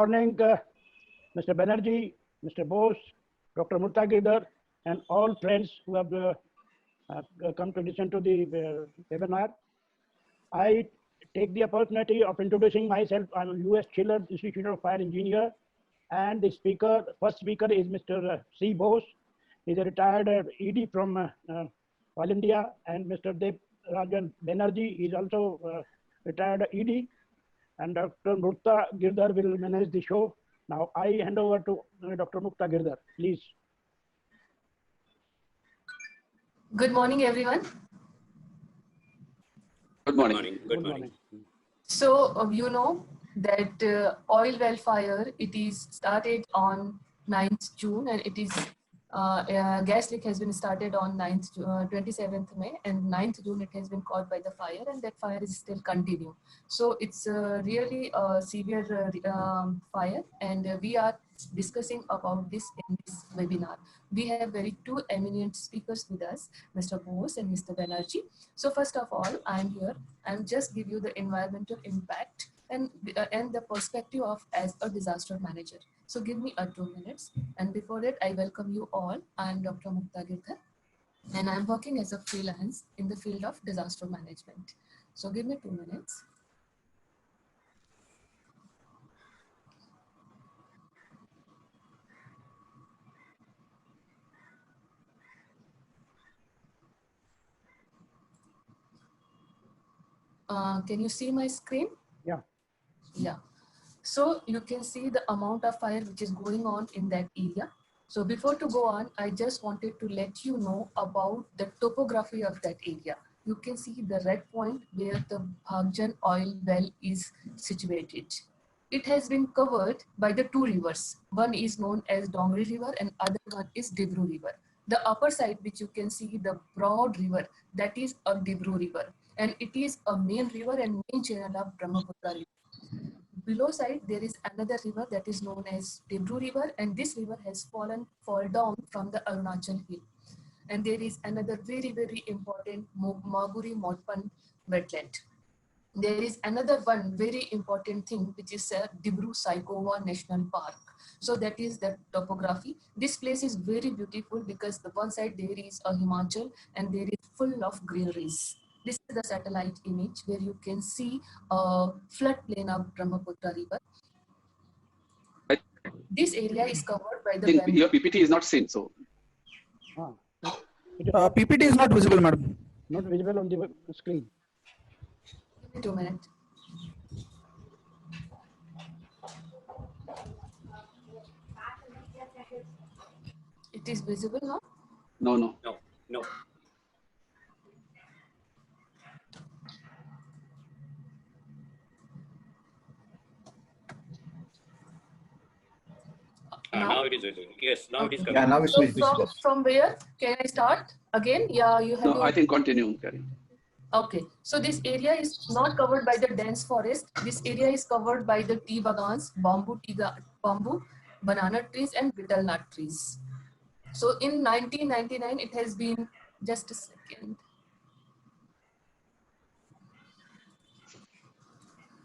Morning, Mr. Banerjee, Mr. Bose, Dr. Murta Girdhar, and all friends who have come to listen to the webinar. I take the opportunity of introducing myself. I'm a U.S. Chiller Institute of Fire Engineer, and the first speaker is Mr. C. Bose. He's a retired ED from All India, and Mr. Dev Rajan Banerjee is also retired ED, and Dr. Murta Girdhar will manage the show. Now I hand over to Dr. Murta Girdhar, please. Good morning, everyone. Good morning. Good morning. So you know that oil well fire, it is started on 9th June and it is gas leak has been started on 27th May, and 9th June it has been caught by the fire, and that fire is still continuing. So it's really a severe fire, and we are discussing about this in this webinar. We have two eminent speakers with us, Mr. Bose and Mr. Banerjee. So first of all, I'm here and just give you the environmental impact and the perspective of as a disaster manager. So give me 2 minutes. And before that, I welcome you all. I'm Dr. Murta Girdhar, and I'm working as a freelance in the field of disaster management. So give me 2 minutes. Can you see my screen? Yeah. Yeah. So you can see the amount of fire which is going on in that area. So before to go on, I just wanted to let you know about the topography of that area. You can see the red point where the Bhagjan oil well is situated. It has been covered by the two rivers. One is known as Dongri River and other one is Dibru River. The upper side, which you can see the broad river, that is a Dibru River, and it is a main river and main channel of Brahmaputra River. Below side, there is another river that is known as Dibru River, and this river has fall down from the Arunachal hill. And there is another very important Maguri Motpan wetland. There is another one very important thing, which is Dibru Saikova National Park. So that is the topography. This place is very beautiful because the one side there is a Himachal and there is full of greeneries. This is the satellite image where you can see a floodplain of Brahmaputra River. This area is covered by the your PPT is not seen, so. PPT is not visible, madam. Not visible on the screen. Give me 2 minutes. It is visible now? No. Now it is visible. Yes, now it is coming. Yeah, now it's visible. From where can I start again? Yeah, you have. No, I think continue, Kari. Okay, so this area is not covered by the dense forest. This area is covered by the tea bagans, bamboo, banana trees, and betel nut trees. So in 1999, it has been, just a second.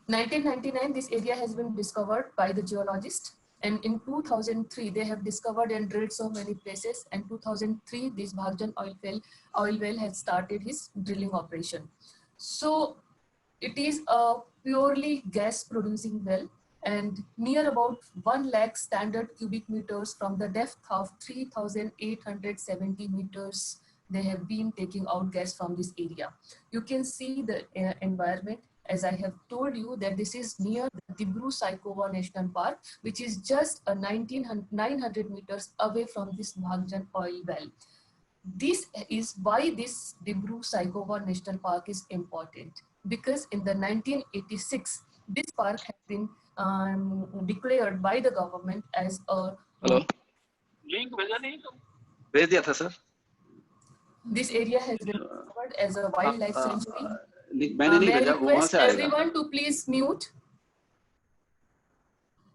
1999, this area has been discovered by the geologist. And in 2003, they have discovered and drilled so many places. And 2003, this Bhagjan oil well has started his drilling operation. So it is a purely gas producing well, and near about 1 lakh standard cubic meters from the depth of 3,870 meters, they have been taking out gas from this area. You can see the environment. As I have told you that this is near the Dibru Saikova National Park, which is just 900 meters away from this Bhagjan oil well. This is why this Dibru Saikova National Park is important, because in the 1986, this park has been declared by the government as a... Hello? Where's the other, sir? This area has been covered as a wildlife sanctuary. May I request request everyone to please mute.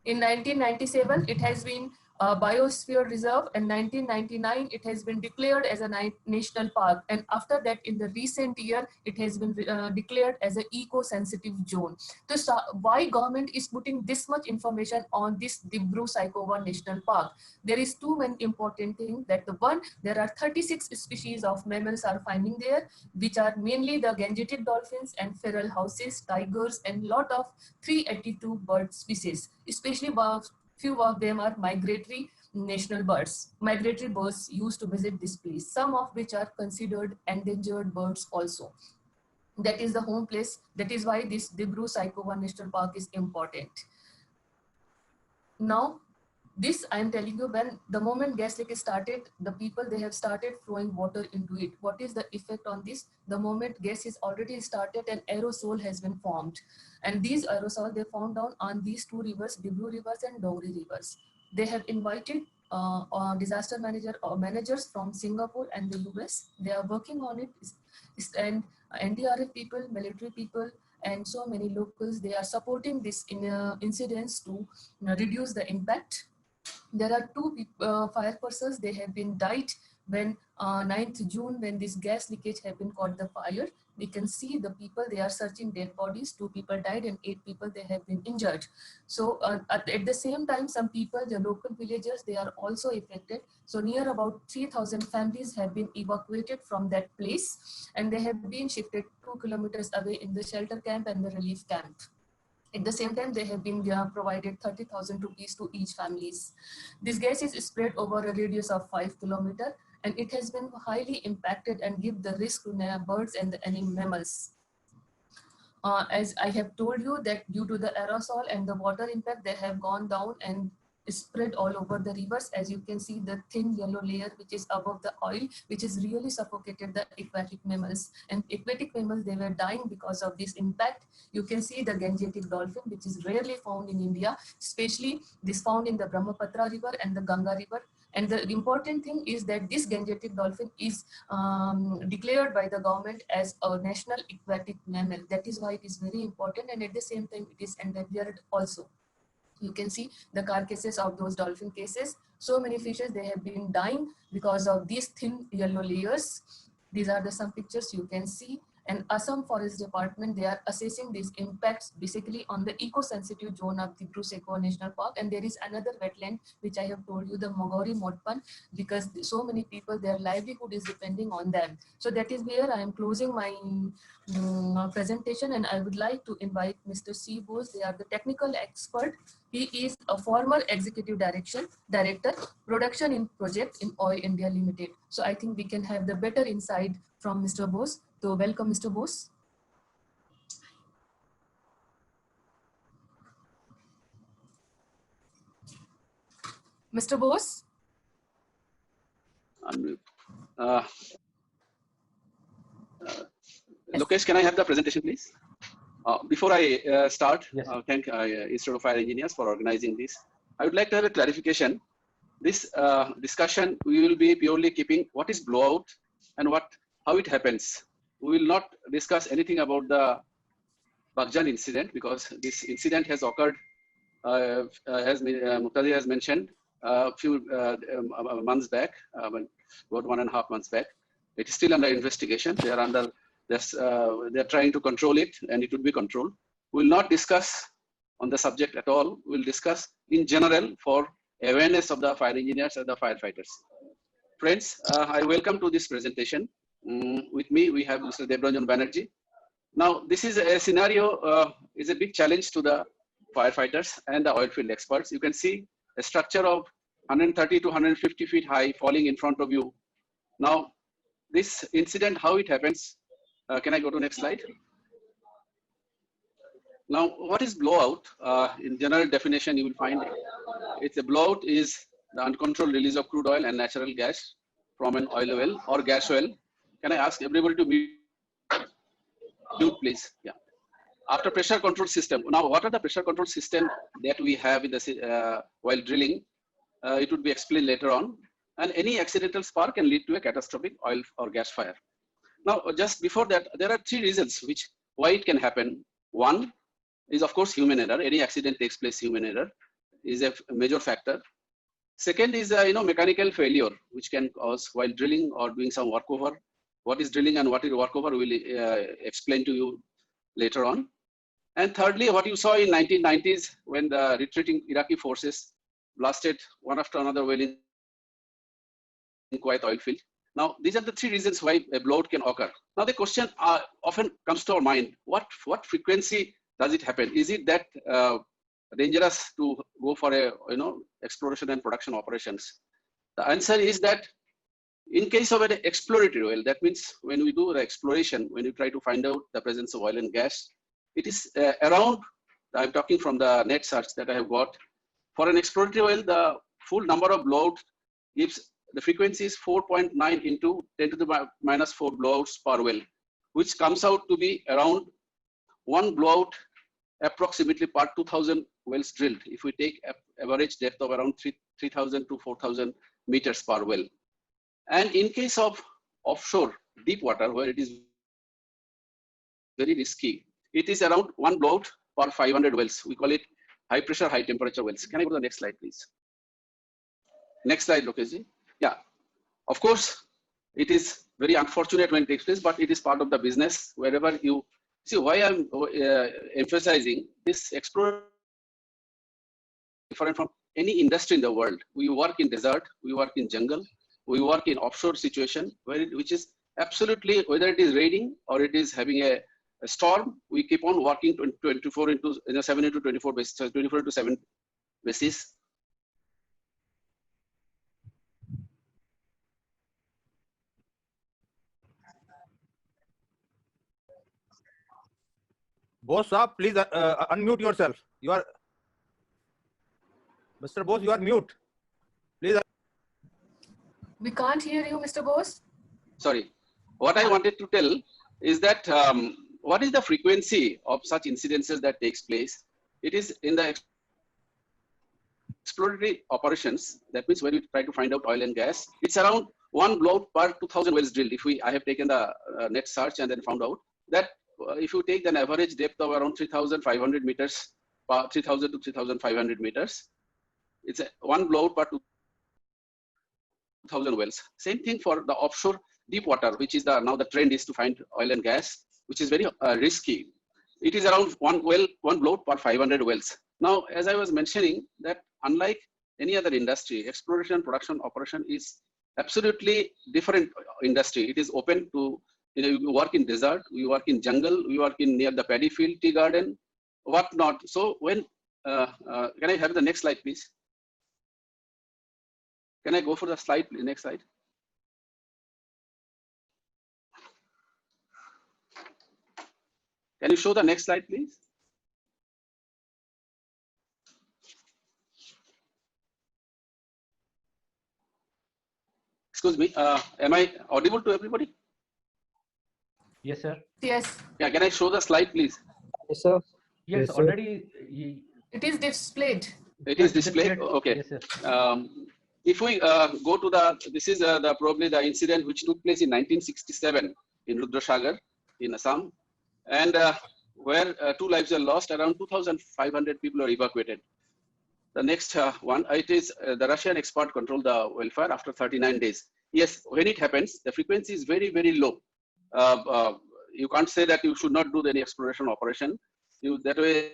In 1997, it has been biosphere reserve. In 1999, it has been declared as a national park. And after that, in the recent year, it has been declared as an eco-sensitive zone. So why government is putting this much information on this Dibru-Saikhowa National Park? There is two main important things. That the one, there are 36 species of mammals are finding there, which are mainly the Gangetic dolphins and feral houses, tigers, and lot of 382 bird species. Especially few of them are migratory national birds. Migratory birds used to visit this place, some of which are considered endangered birds also. That is the home place. That is why this Dibru-Saikhowa National Park is important. Now, this I am telling you, when the moment gas leak started, the people, they have started throwing water into it. What is the effect on this? The moment gas is already started, an aerosol has been formed. And these aerosols, they found down on these two rivers, Dibru rivers and Dogri rivers. They have invited disaster managers from Singapore and the US. They are working on it. And NDRF people, military people, and so many locals, they are supporting this incidents to reduce the impact. There are two fire persons, they have been died when 9th June, when this gas leakage have been caught the fire. We can see the people, they are searching dead bodies. 2 people died and 8 people, they have been injured. So at the same time, some people, the local villagers, they are also affected. So near about 3,000 families have been evacuated from that place, and they have been shifted 2 kilometers away in the shelter camp and the relief camp. At the same time, they have been provided 30,000 rupees to each families. This gas is spread over a radius of 5 kilometers, and it has been highly impacted and give the risk to birds and the animal mammals. As I have told you, that due to the aerosol and the water impact, they have gone down and spread all over the rivers. As you can see, the thin yellow layer which is above the oil, which is really suffocated the aquatic mammals. And aquatic mammals, they were dying because of this impact. You can see the Gangetic dolphin, which is rarely found in India, especially this found in the Brahmaputra river and the Ganga river. And the important thing is that this Gangetic dolphin is declared by the government as a national aquatic mammal. That is why it is very important, and at the same time, it is endangered also. You can see the carcasses of those dolphin cases. So many fishes, they have been dying because of these thin yellow layers. These are some pictures you can see. And Assam Forest Department, they are assessing these impacts basically on the eco-sensitive zone of the Dibru-Saikhowa National Park. And there is another wetland, which I have told you, the Mogori Modpan, because so many people, their livelihood is depending on them. So that is where I am closing my presentation, and I would like to invite Mr. C. Bose. They are the technical expert. He is a former executive director, production in project in Oil India Limited. So I think we can have the better insight from Mr. Bose. So welcome, Mr. Bose. Mr. Bose? Lokesh, can I have the presentation, please? Before I start, Yes. Thank Institute of Fire Engineers for organizing this. I would like to have a clarification. This discussion, we will be purely keeping what is blowout and how it happens. We will not discuss anything about the Baghjan incident, because this incident has occurred, as Muqtadi has mentioned, a few months back, about 1.5 months back. It is still under investigation. They are trying to control it, and it would be controlled. We will not discuss on the subject at all. We will discuss in general for awareness of the fire engineers and the firefighters. Friends, I welcome to this presentation. With me, we have Mr. Debranjan Banerjee. Now, this is a scenario, is a big challenge to the firefighters and the oil field experts. You can see a structure of 130 to 150 feet high falling in front of you. Now, this incident, how it happens, can I go to next slide? Now, what is blowout? In general definition, you will find it's a blowout is the uncontrolled release of crude oil and natural gas from an oil well or gas well. Can I ask everybody to mute, please? Yeah. After pressure control system. Now, what are the pressure control system that we have in the while drilling? It would be explained later on. And any accidental spark can lead to a catastrophic oil or gas fire. Now, just before that, there are 3 reasons why it can happen. One is, of course, human error. Any accident takes place, human error is a major factor. Second is, mechanical failure, which can cause while drilling or doing some workover. What is drilling and what is workover will explain to you later on. And thirdly, what you saw in 1990s when the retreating Iraqi forces blasted one after another well in Kuwait oil field. Now, these are the three reasons why a blowout can occur. Now, the question often comes to our mind, what frequency does it happen? Is it that dangerous to go for a, exploration and production operations? The answer is that in case of an exploratory well, that means when we do the exploration, when you try to find out the presence of oil and gas, it is around, I'm talking from the net search that I have got. For an exploratory well, the full number of blowout gives the frequency is 4.9 into 10 to the minus 4 blowouts per well, which comes out to be around one blowout approximately per 2,000 wells drilled. If we take average depth of around 3,000 to 4,000 meters per well. And in case of offshore deep water, where it is very risky, it is around one blowout per 500 wells. We call it high pressure, high temperature wells. Can I go to the next slide, please? Next slide, Lokeshji. Yeah, of course, it is very unfortunate when it takes place, but it is part of the business. Wherever you see, why I'm emphasizing this exploration different from any industry in the world. We work in desert, we work in jungle, we work in offshore situation, which is absolutely, whether it is raining or it is having a storm, we keep on working 24 into 7 into 24 basis, 24 into 7 basis. Boss, please unmute yourself. You are, Mr. Bose, you are mute. Please. We can't hear you, Mr. Bose. Sorry. What I wanted to tell is that what is the frequency of such incidences that takes place? It is in the exploratory operations. That means when we try to find out oil and gas, it's around one blowout per 2,000 wells drilled. If I have taken the net search and then found out that if you take an average depth of around 3,500 meters, 3,000 to 3,500 meters, it's one blowout per 2,000 wells. Same thing for the offshore deep water, which is now the trend is to find oil and gas, which is very risky. It is around one blowout per 500 wells. Now, as I was mentioning, that unlike any other industry, exploration and production operation is absolutely different industry. It is open to, we work in desert, we work in jungle, we work in near the paddy field, tea garden, whatnot. So when, can I have the next slide, please? Can I go for the slide, please? Next slide. Can you show the next slide, please? Excuse me, am I audible to everybody? Yes, sir. Yes, Yeah, can I show the slide, please? Yes, sir. Yes, Yes, sir. already. it is displayed. It is displayed. Okay. Yes, sir. If we go to the, this is probably the incident which took place in 1967 in Rudrasagar in Assam, and where 2 lives were lost, around 2,500 people were evacuated. The next one, it is the Russian expert controlled the wildfire after 39 days. Yes, when it happens, the frequency is very, very low. You can't say that you should not do any exploration operation. That way,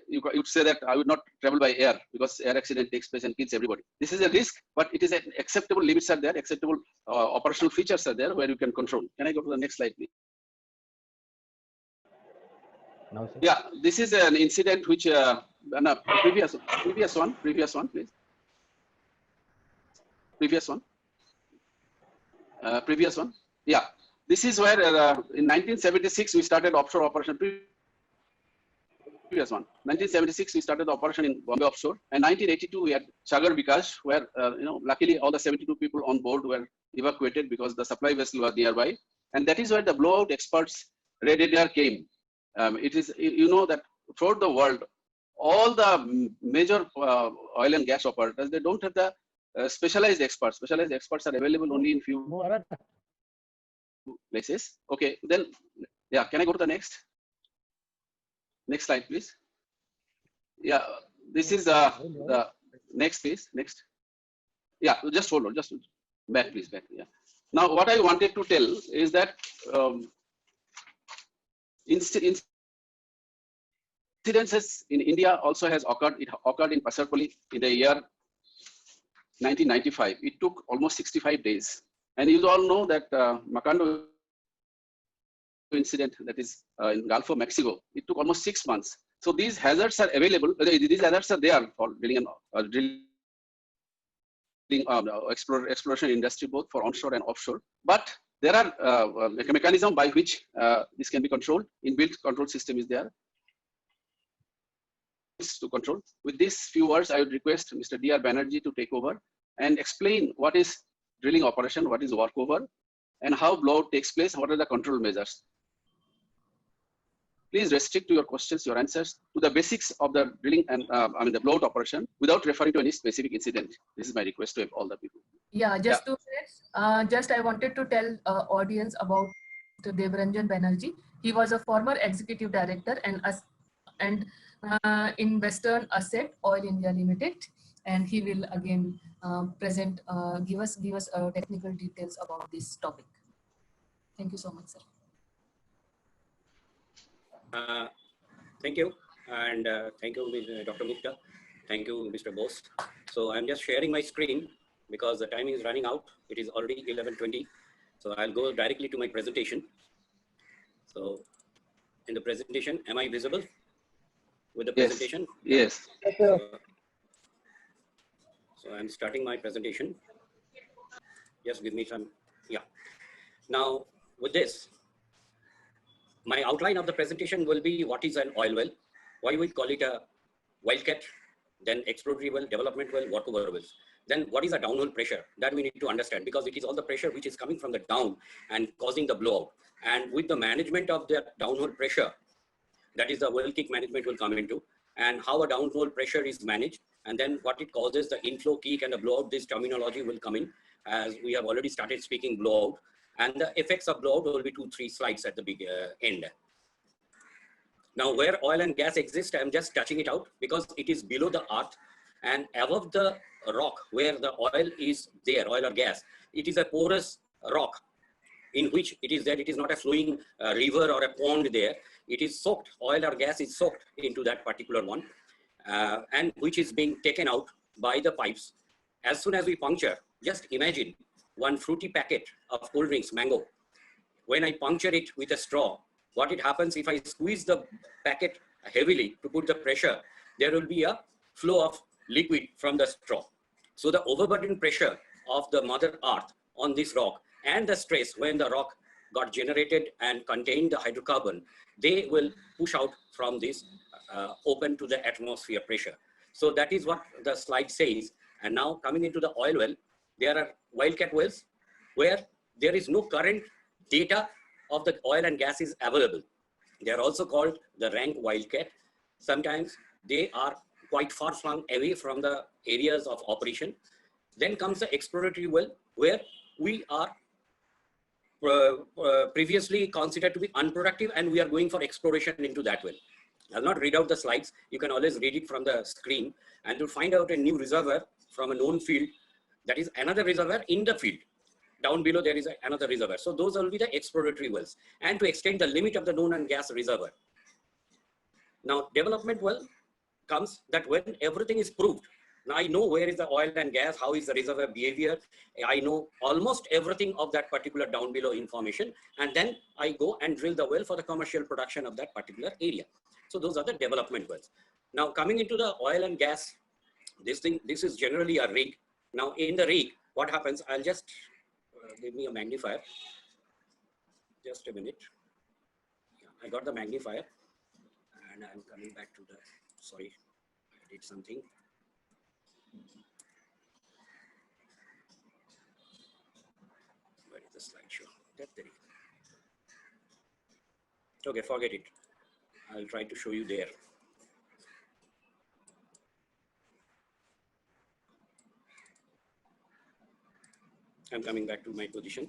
you would say that I would not travel by air because air accident takes place and kills everybody. This is a risk, but it is an acceptable limits are there, acceptable operational features are there where you can control. Can I go to the next slide, please? Now, sir. Yeah, this is an incident which, no, previous one, please. Previous one. Previous one. Yeah, this is where in 1976 we started offshore operation. Previous one. 1976 we started the operation in Bombay offshore, and 1982 we had Sagar Vikas, where luckily all the 72 people on board were evacuated because the supply vessel was nearby, and that is where the blowout experts Red Adair came. It is, you know, that throughout the world, all the major oil and gas operators, they don't have the specialized experts. Specialized experts are available only in few places. Okay, then, yeah, can I go to the next? Next slide, please. Yeah, this is the Next, please. Next. Yeah, just hold on. Just back, please. Back. Yeah. Now, what I wanted to tell is that incidences in India also has occurred. It occurred in Pasarpalli in the year 1995. It took almost 65 days. And you all know that Macondo incident, that is in Gulf of Mexico, it took almost 6 months. So these hazards are available. These hazards are there for drilling and exploration industry, both for onshore and offshore. But there are a mechanism by which this can be controlled. Inbuilt control system is there to control. With these few words, I would request Mr. D.R. Banerjee to take over and explain what is drilling operation, what is workover, and how blowout takes place, what are the control measures. Please restrict to your questions, your answers to the basics of the drilling and the blowout operation without referring to any specific incident. This is my request to all the people. Yeah, just 2 minutes. Just I wanted to tell audience about Mr. Devranjan Banerjee. He was a former executive director and in Western Asset Oil India Limited, and he will again give us technical details about this topic. Thank you so much, sir. Thank you, and thank you, Dr. Gupta. Thank you, Mr. Bose. So I'm just sharing my screen because the time is running out. It is already 11:20. So I'll go directly to my presentation. So in the presentation, am I visible with the presentation? Yes. So I'm starting my presentation. Just give me some, yeah. Now with this, my outline of the presentation will be what is an oil well, why we call it a wildcat, then exploratory well, development well, workover wells. Then what is a downhole pressure? That we need to understand, because it is all the pressure which is coming from the down and causing the blowout. And with the management of the downhole pressure, that is the well kick management will come into, and how a downhole pressure is managed, and then what it causes, the inflow, kick, and the blowout. This terminology will come in, as we have already started speaking blowout. And the effects of blowout will be 2-3 slides at the end. Now, where oil and gas exist, I'm just touching it out because it is below the earth and above the rock where the oil is there, oil or gas. It is a porous rock in which it is there. It is not a flowing river or a pond there. It is soaked, oil or gas is soaked into that particular one, and which is being taken out by the pipes. As soon as we puncture, just imagine one fruity packet of cold drinks, mango. When I puncture it with a straw, what it happens if I squeeze the packet heavily to put the pressure, there will be a flow of liquid from the straw. So the overburden pressure of the Mother Earth on this rock and the stress when the rock got generated and contained the hydrocarbon, they will push out from this open to the atmosphere pressure. So that is what the slide says. And now coming into the oil well, there are wildcat wells where there is no current data of the oil and gas is available. They are also called the rank wildcat. Sometimes they are quite far flung away from the areas of operation. Then comes the exploratory well, where we are previously considered to be unproductive, and we are going for exploration into that well. I'll not read out the slides. You can always read it from the screen. And to find out a new reservoir from a known field, that is another reservoir in the field. Down below, there is another reservoir. So those will be the exploratory wells, and to extend the limit of the known and gas reservoir. Now, development well comes that when everything is proved. Now I know where is the oil and gas, how is the reservoir behavior. I know almost everything of that particular down below information. And then I go and drill the well for the commercial production of that particular area. So those are the development wells. Now coming into the oil and gas, this is generally a rig. Now in the rig, what happens, I'll just give me a magnifier. Just a minute. Yeah, I got the magnifier and I'm coming back to the, sorry, I did something. Where is the slideshow? That's there. Okay, forget it. I'll try to show you there. I'm coming back to my position.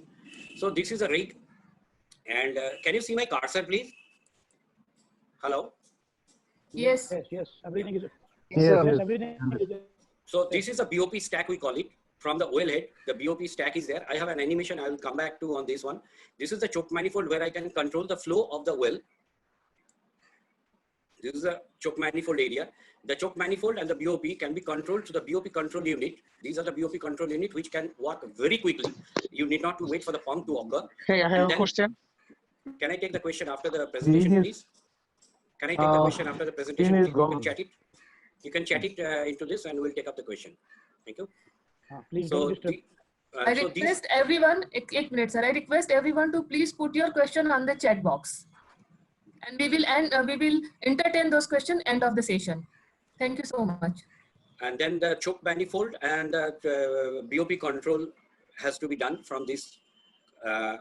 So this is a rig, and can you see my cursor, please? Hello? Yes. Yes, everything is. Yes, Yes, everything is. So this is a BOP stack, we call it. From the oil head, the BOP stack is there. I have an animation I will come back to on this one. This is the choke manifold where I can control the flow of the well. This is a choke manifold area. The choke manifold and the BOP can be controlled to the BOP control unit. These are the BOP control unit which can work very quickly. You need not to wait for the pump to occur. Hey, I have a question. Can I take the question after the presentation, please? Can I take the question after the presentation? Please? You can chat it. You can chat it into this and we'll take up the question. Thank you. Please So, don't disturb. I request everyone, 8 minutes, sir. I request everyone to please put your question on the chat box. And we will entertain those questions end of the session. Thank you so much. And then the choke manifold and the BOP control has to be done from these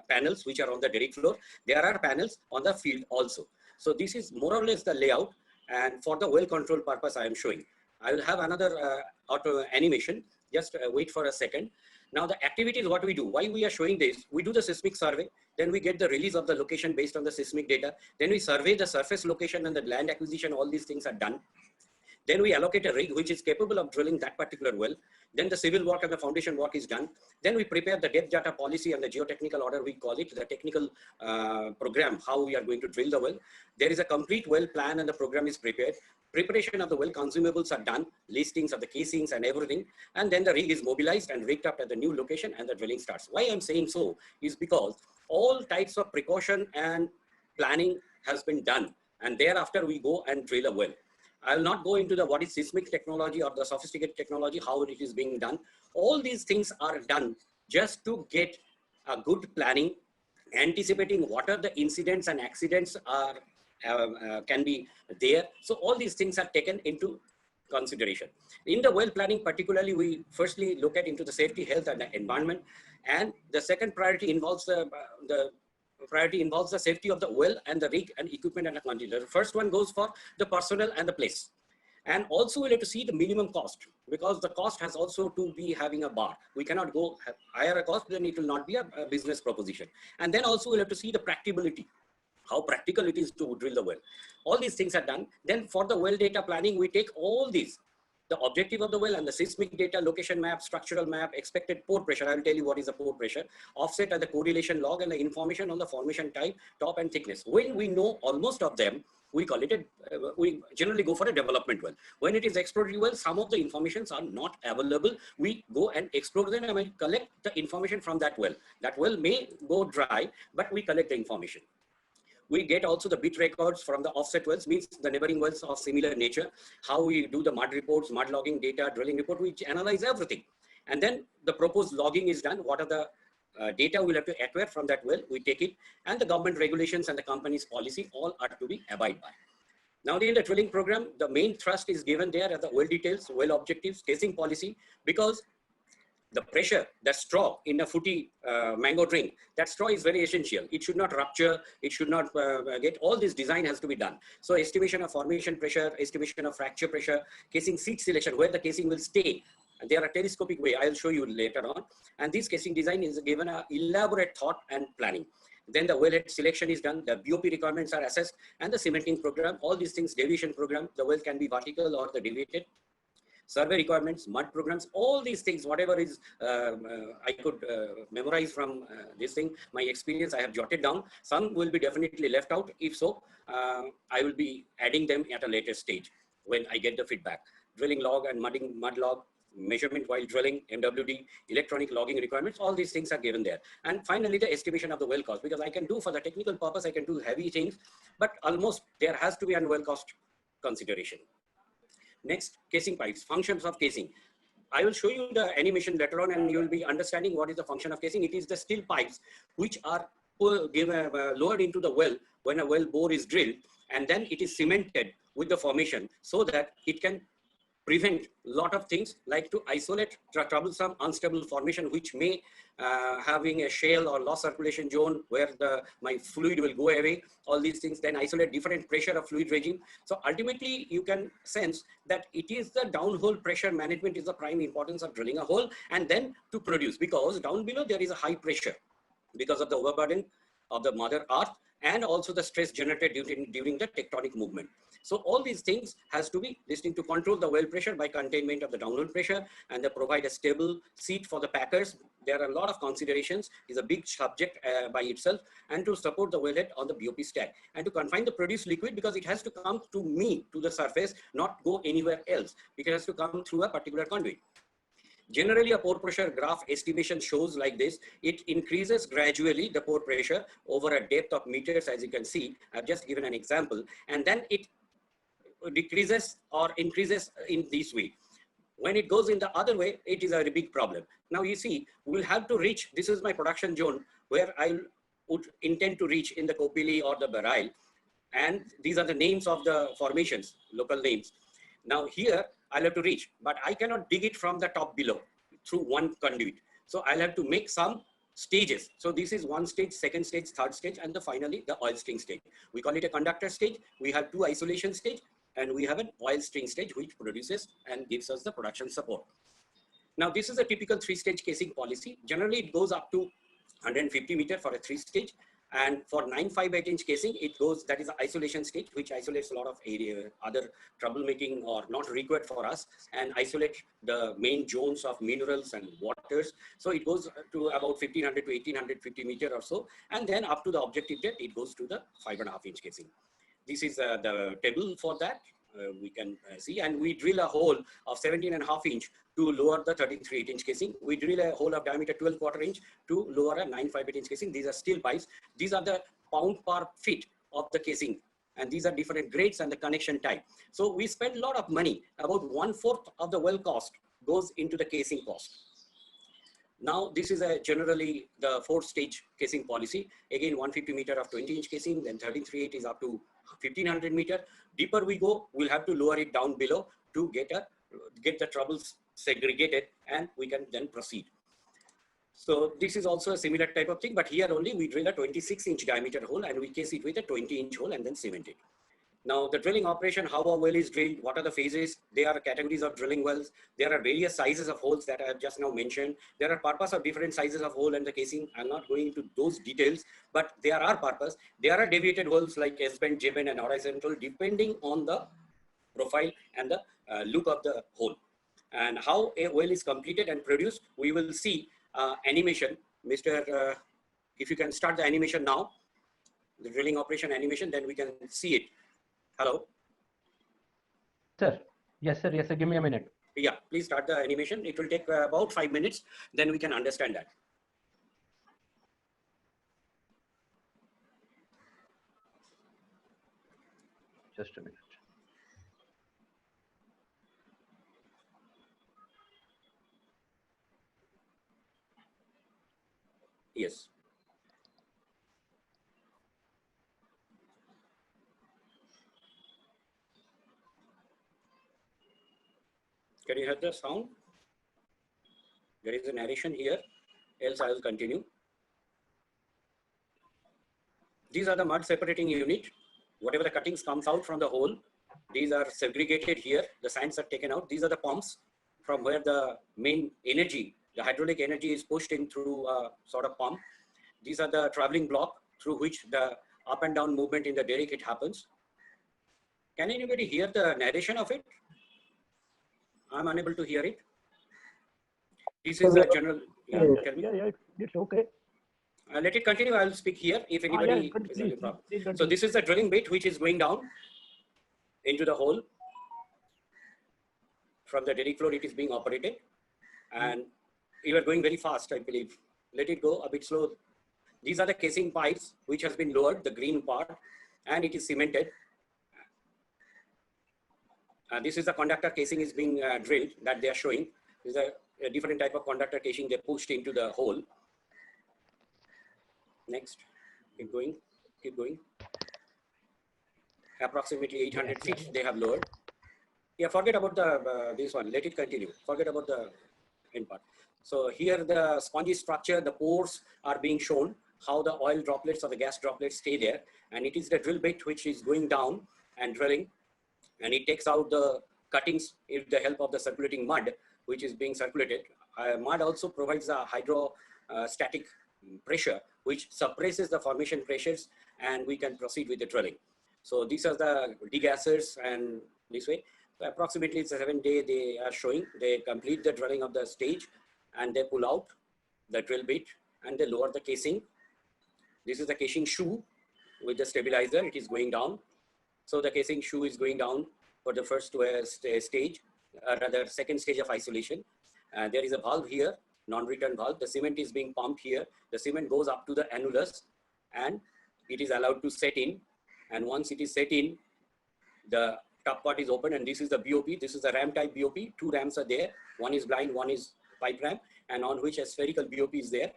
panels which are on the derrick floor. There are panels on the field also. So this is more or less the layout, and for the well control purpose I am showing. I will have another auto animation. Just wait for a second. Now the activities, what we do, why we are showing this, we do the seismic survey, then we get the release of the location based on the seismic data, then we survey the surface location and the land acquisition, all these things are done. Then we allocate a rig which is capable of drilling that particular well. Then the civil work and the foundation work is done. Then we prepare the depth data policy and the geotechnical order, we call it, the technical program, how we are going to drill the well. There is a complete well plan and the program is prepared. Preparation of the well consumables are done, listings of the casings and everything. And then the rig is mobilized and rigged up at the new location and the drilling starts. Why I'm saying so is because all types of precaution and planning has been done. And thereafter we go and drill a well. I will not go into the what is seismic technology or the sophisticated technology, how it is being done. All these things are done just to get a good planning, anticipating what are the incidents and accidents are can be there. So all these things are taken into consideration. In the well planning particularly, we firstly look at into the safety, health and the environment. And the second priority involves the safety of the well and the rig and equipment and the quantity. The first one goes for the personnel and the place. And also we'll have to see the minimum cost, because the cost has also to be having a bar. We cannot go higher a cost, then it will not be a business proposition. And then also we'll have to see the practicability, how practical it is to drill the well. All these things are done. Then for the well data planning, we take all these, the objective of the well and the seismic data, location map, structural map, expected pore pressure. I will tell you what is the pore pressure, offset and the correlation log and the information on the formation type, top and thickness. When we know almost of them, we call it we generally go for a development well. When it is exploratory well, some of the informations are not available. We go and explore them and we collect the information from that well. That well may go dry, but we collect the information. We get also the bit records from the offset wells, means the neighboring wells of similar nature, how we do the mud reports, mud logging data, drilling report, we analyze everything. And then the proposed logging is done. What are the data we'll have to acquire from that well, we take it, and the government regulations and the company's policy all are to be abide by. Now in the drilling program, the main thrust is given there at the well details, well objectives, casing policy, because the pressure, the straw in a footy mango drink, that straw is very essential. It should not rupture. It should not get, all this design has to be done. So estimation of formation pressure, estimation of fracture pressure, casing seat selection, where the casing will stay. And there are telescopic way, I'll show you later on. And this casing design is given an elaborate thought and planning. Then the wellhead selection is done, the BOP requirements are assessed, and the cementing program, all these things, deviation program, the well can be vertical or the deviated. Survey requirements, mud programs, all these things, whatever is I could memorize from this thing, my experience I have jotted down. Some will be definitely left out. If so, I will be adding them at a later stage when I get the feedback. Drilling log and mud log, measurement while drilling, MWD, electronic logging requirements, all these things are given there. And finally, the estimation of the well cost, because I can do for the technical purpose, I can do heavy things, but almost there has to be a well cost consideration. Next, casing pipes, functions of casing. I will show you the animation later on and you will be understanding what is the function of casing. It is the steel pipes which are lowered into the well when a well bore is drilled, and then it is cemented with the formation so that it can prevent a lot of things, like to isolate troublesome unstable formation which may having a shale or low circulation zone where my fluid will go away, all these things, then isolate different pressure of fluid regime. So ultimately you can sense that it is the downhole pressure management is the prime importance of drilling a hole and then to produce, because down below there is a high pressure because of the overburden of the mother earth, and also the stress generated during the tectonic movement. So all these things has to be listening to control the well pressure by containment of the downhole pressure, and they provide a stable seat for the packers. There are a lot of considerations. It's a big subject by itself, and to support the wellhead on the BOP stack, and to confine the produced liquid, because it has to come to me, to the surface, not go anywhere else, because it has to come through a particular conduit. Generally, a pore pressure graph estimation shows like this. It increases gradually, the pore pressure, over a depth of meters, as you can see. I've just given an example, and then it decreases or increases in this way. When it goes in the other way, it is a very big problem. Now you see, we'll have to reach, this is my production zone where I would intend to reach in the Kopili or the Bareil. And these are the names of the formations, local names. Now here, I'll have to reach, but I cannot dig it from the top below through one conduit. So I'll have to make some stages. So this is one stage, second stage, third stage, and finally the oil string stage. We call it a conductor stage. We have two isolation stage, and we have an oil string stage, which produces and gives us the production support. Now, this is a typical three-stage casing policy. Generally, it goes up to 150 meter for a three-stage. And for 9-5/8" casing, it goes, that is the isolation stage, which isolates a lot of area, other troublemaking or not required for us, and isolate the main zones of minerals and waters. So it goes to about 1500 to 1850 meter or so. And then up to the objective depth, it goes to the 5.5" casing. This is the table for that. We can see, and we drill a hole of 17.5" to lower the 33/8" casing. We drill a hole of diameter 12/4" to lower a 9-5/8" casing. These are steel pipes. These are the pound per feet of the casing, and these are different grades and the connection type. So we spend a lot of money. About 1/4 of the well cost goes into the casing cost. Now, this is generally the 4-stage casing policy. Again, 150 meter of 20" casing, then 33/8 is up to 1500 meter. Deeper we go, we'll have to lower it down below to get the troubles segregated, and we can then proceed. So this is also a similar type of thing, but here only we drill a 26" diameter hole, and we case it with a 20" hole and then cement it. Now, the drilling operation, how a well is drilled, what are the phases? There are categories of drilling wells. There are various sizes of holes that I have just now mentioned. There are purpose of different sizes of hole and the casing. I'm not going into those details, but there are purpose. There are deviated holes like S-bend, J-bend, and horizontal, depending on the profile and the look of the hole. And how a well is completed and produced, we will see animation. Mr. If you can start the animation now, the drilling operation animation, then we can see it. Hello? Sir. Yes, sir. Yes, sir. Give me a minute. Yeah, please start the animation. It will take about 5 minutes. Then we can understand that. Just a minute. Yes. Can you hear the sound? There is a narration here, else I will continue. These are the mud separating unit. Whatever the cuttings comes out from the hole, these are segregated here. The sands are taken out. These are the pumps from where the main energy, the hydraulic energy is pushed in through a sort of pump. These are the traveling block through which the up and down movement in the derrick it happens. Can anybody hear the narration of it? I'm unable to hear it. This is a general. Yeah, it's okay. Let it continue. I'll speak here if anybody is having a problem. So this is the drilling bit which is going down into the hole. From the derrick floor, it is being operated, and you are going very fast, I believe. Let it go a bit slow. These are the casing pipes which has been lowered, the green part, and it is cemented. This is the conductor casing is being drilled that they are showing. This is a different type of conductor casing they pushed into the hole. Next, keep going, keep going. Approximately 800 feet they have lowered. Yeah, forget about the this one. Let it continue. Forget about the end part. So here the spongy structure, the pores are being shown, how the oil droplets or the gas droplets stay there. And it is the drill bit which is going down and drilling. And it takes out the cuttings with the help of the circulating mud, which is being circulated. Mud also provides a hydrostatic pressure, which suppresses the formation pressures and we can proceed with the drilling. So these are the degassers, and this way. So approximately it's a 7 day they are showing. They complete the drilling of the stage and they pull out the drill bit and they lower the casing. This is the casing shoe with the stabilizer. It is going down. So the casing shoe is going down for the first stage, rather second stage of isolation. There is a valve here, non-return valve. The cement is being pumped here. The cement goes up to the annulus and it is allowed to set in. And once it is set in, the top part is open, and this is the BOP. This is a ram type BOP. 2 rams are there. One is blind, one is pipe ram, and on which a spherical BOP is there.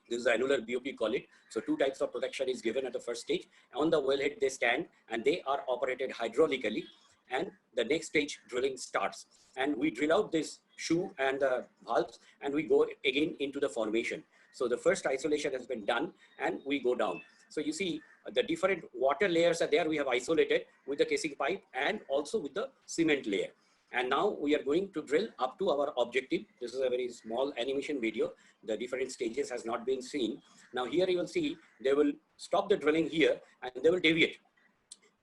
This is the annular BOP, call it. So 2 types of protection is given at the first stage. On the wellhead they stand and they are operated hydraulically, and the next stage drilling starts. And we drill out this shoe and the valves and we go again into the formation. So the first isolation has been done and we go down. So you see the different water layers are there. We have isolated with the casing pipe and also with the cement layer. And now we are going to drill up to our objective. This is a very small animation video. The different stages has not been seen. Now here you will see they will stop the drilling here and they will deviate.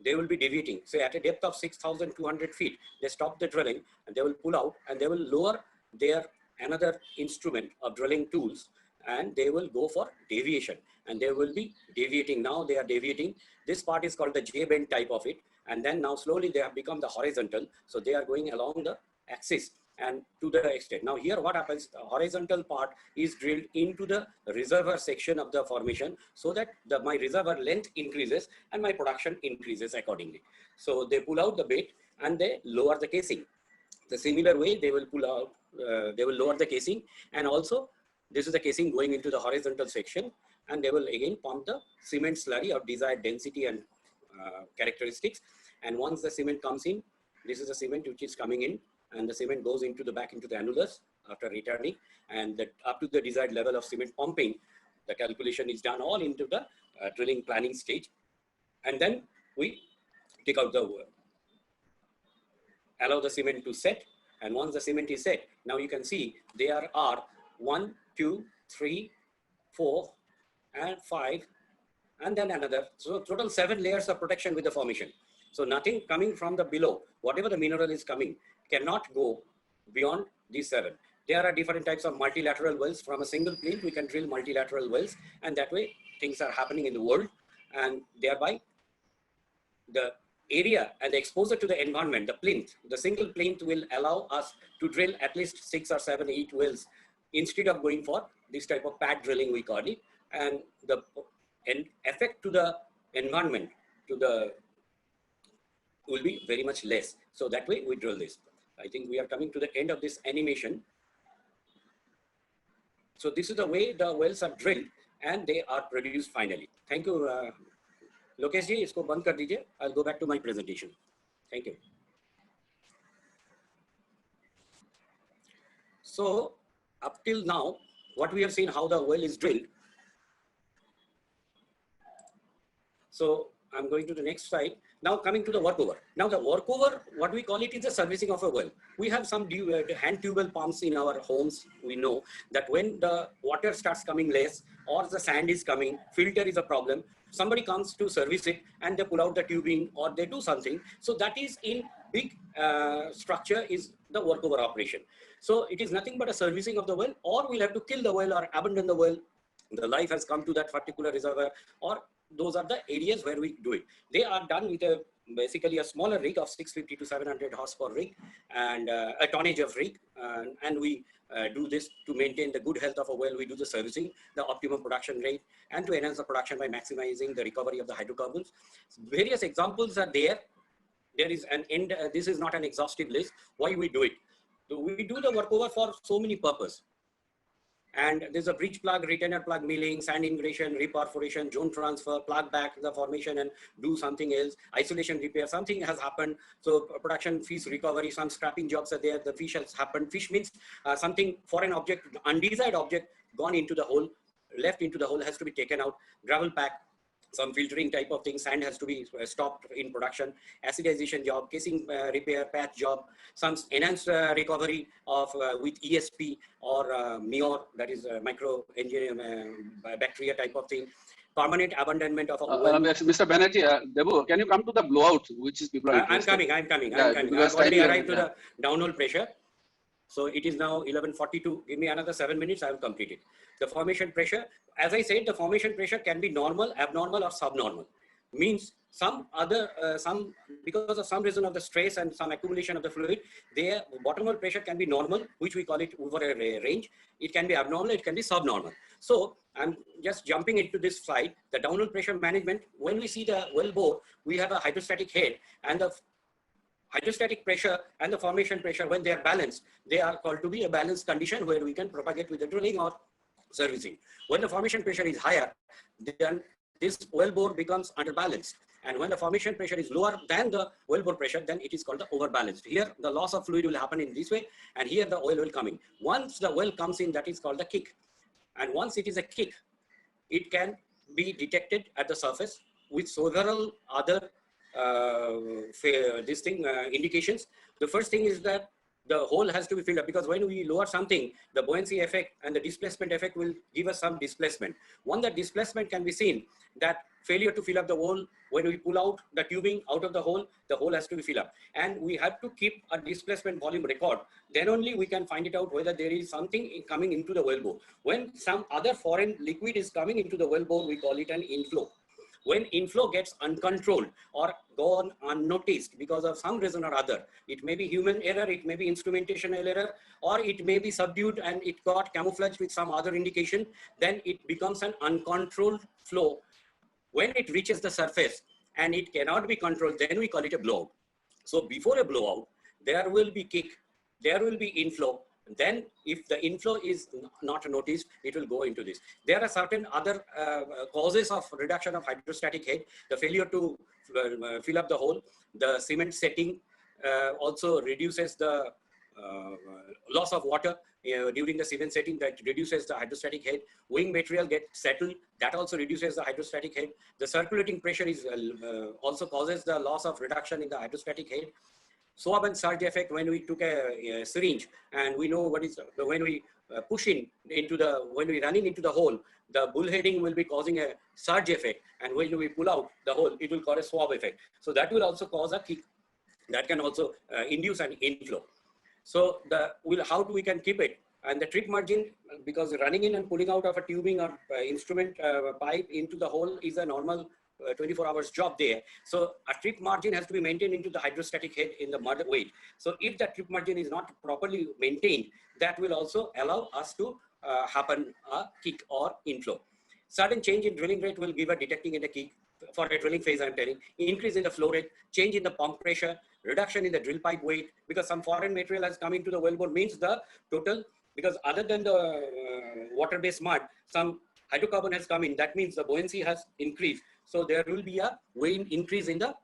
They will be deviating. So at a depth of 6,200 feet, they stop the drilling and they will pull out and they will lower their another instrument of drilling tools and they will go for deviation and they will be deviating. Now they are deviating. This part is called the J-bend type of it. And then now slowly they have become the horizontal. So they are going along the axis and to the extent. Now here what happens, the horizontal part is drilled into the reservoir section of the formation so that my reservoir length increases and my production increases accordingly. So they pull out the bait and they lower the casing. The similar way they will pull out, they will lower the casing, and also this is the casing going into the horizontal section, and they will again pump the cement slurry of desired density and characteristics. And once the cement comes in, this is the cement which is coming in, and the cement goes into the back into the annulus after returning, and that up to the desired level of cement pumping, the calculation is done all into the drilling planning stage. And then we take out the allow the cement to set, and once the cement is set, now you can see there are 1, 2, 3, 4, and 5, and then another. So total 7 layers of protection with the formation. So nothing coming from the below, whatever the mineral is coming, cannot go beyond these 7. There are different types of multilateral wells. From a single plinth, we can drill multilateral wells, and that way things are happening in the world, and thereby the area and the exposure to the environment, the plinth, the single plinth will allow us to drill at least 6 or 7, 8 wells instead of going for this type of pad drilling, we call it. And the effect to the environment will be very much less. So that way we drill this. I think we are coming to the end of this animation. So this is the way the wells are drilled and they are produced finally. Thank you. Lokesh ji, isko band kar dijiye. I'll go back to my presentation. Thank you. So up till now, what we have seen how the well is drilled. So I'm going to the next slide. Now coming to the workover. Now the workover, what we call it is the servicing of a well. We have some hand tubewell pumps in our homes. We know that when the water starts coming less or the sand is coming, filter is a problem, somebody comes to service it and they pull out the tubing or they do something. So that is in big structure is the workover operation. So it is nothing but a servicing of the well, or we'll have to kill the well or abandon the well. The life has come to that particular reservoir, or those are the areas where we do it. They are done with basically a smaller rig of 650 to 700 horsepower rig and a tonnage of rig. And we do this to maintain the good health of a well. We do the servicing, the optimum production rate, and to enhance the production by maximizing the recovery of the hydrocarbons. Various examples are there. There is an end. This is not an exhaustive list. Why we do it? So we do the workover for so many purposes. And there's a breach plug, retainer plug milling, sand ingression, reperforation, zone transfer, plug back the formation and do something else, isolation repair, something has happened. So production fish recovery, some scrapping jobs are there, the fish has happened. Fish means something foreign object, undesired object gone into the hole, left into the hole, has to be taken out, gravel pack, some filtering type of thing, sand has to be stopped in production, acidization job, casing repair, patch job, some enhanced recovery of with ESP or MEOR, that is micro engineer bacteria type of thing. permanent abandonment of a well. Mr. Banerjee, Debu, can you come to the blowout, which is people are I'm interested? coming. Yeah, I've already arrived to yeah. the downhole pressure. So it is now 11:42. Give me another 7 minutes, I will complete it. The formation pressure, as I said, the formation pressure can be normal, abnormal, or subnormal. Means because of some reason of the stress and some accumulation of the fluid, their bottom hole pressure can be normal, which we call it over a range. It can be abnormal, it can be subnormal. So I'm just jumping into this slide. The downhole pressure management, when we see the well bore, we have a hydrostatic head, and the hydrostatic pressure and the formation pressure, when they are balanced, they are called to be a balanced condition where we can propagate with the drilling or servicing. When the formation pressure is higher, then this well bore becomes underbalanced. And when the formation pressure is lower than the well bore pressure, then it is called the overbalanced. Here, the loss of fluid will happen in this way, and here the oil will come in. Once the well comes in, that is called the kick. And once it is a kick, it can be detected at the surface with several other indications. The first thing is that the hole has to be filled up, because when we lower something, the buoyancy effect and the displacement effect will give us some displacement. Once that displacement can be seen, that failure to fill up the hole, when we pull out the tubing out of the hole has to be filled up. And we have to keep a displacement volume record. Then only we can find it out whether there is something coming into the well bore. When some other foreign liquid is coming into the well bore, we call it an inflow. When inflow gets uncontrolled or gone unnoticed because of some reason or other, it may be human error, it may be instrumentation error, or it may be subdued and it got camouflaged with some other indication, then it becomes an uncontrolled flow. When it reaches the surface and it cannot be controlled, then we call it a blowout. So before a blowout, there will be kick, there will be inflow. Then if the inflow is not noticed, it will go into this. There are certain other causes of reduction of hydrostatic head, the failure to fill up the hole, the cement setting also reduces the loss of water during the cement setting, that reduces the hydrostatic head. Wing material gets settled, that also reduces the hydrostatic head. The circulating pressure is also causes the loss of reduction in the hydrostatic head. Swab and surge effect, when we took a syringe and we know what is, when we push in into the, when we running into the hole, the bullheading will be causing a surge effect, and when we pull out the hole, it will cause a swab effect. So that will also cause a kick. That can also induce an inflow. So how do we can keep it? And the trip margin, because running in and pulling out of a tubing or instrument pipe into the hole is a normal 24 hours job there. So a trip margin has to be maintained into the hydrostatic head in the mud weight. So if that trip margin is not properly maintained, that will also allow us to happen a kick or inflow. Sudden change in drilling rate will give a detecting in the kick for a drilling phase, I'm telling. Increase in the flow rate, change in the pump pressure, reduction in the drill pipe weight, because some foreign material has come into the wellbore, means the total, because other than the water-based mud, some hydrocarbon has come in. That means the buoyancy has increased. So there will be a weight increase in the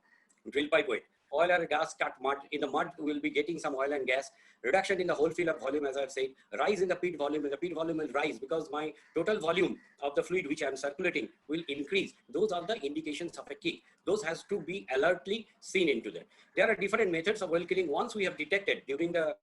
drill pipe weight. Oil or gas cut mud. In the mud, we will be getting some oil and gas. Reduction in the hole fill-up volume, as I've said. Rise in the pit volume. The pit volume will rise because my total volume of the fluid which I'm circulating will increase. Those are the indications of a kick. Those has to be alertly seen into that. There are different methods of well killing. Once we have detected during the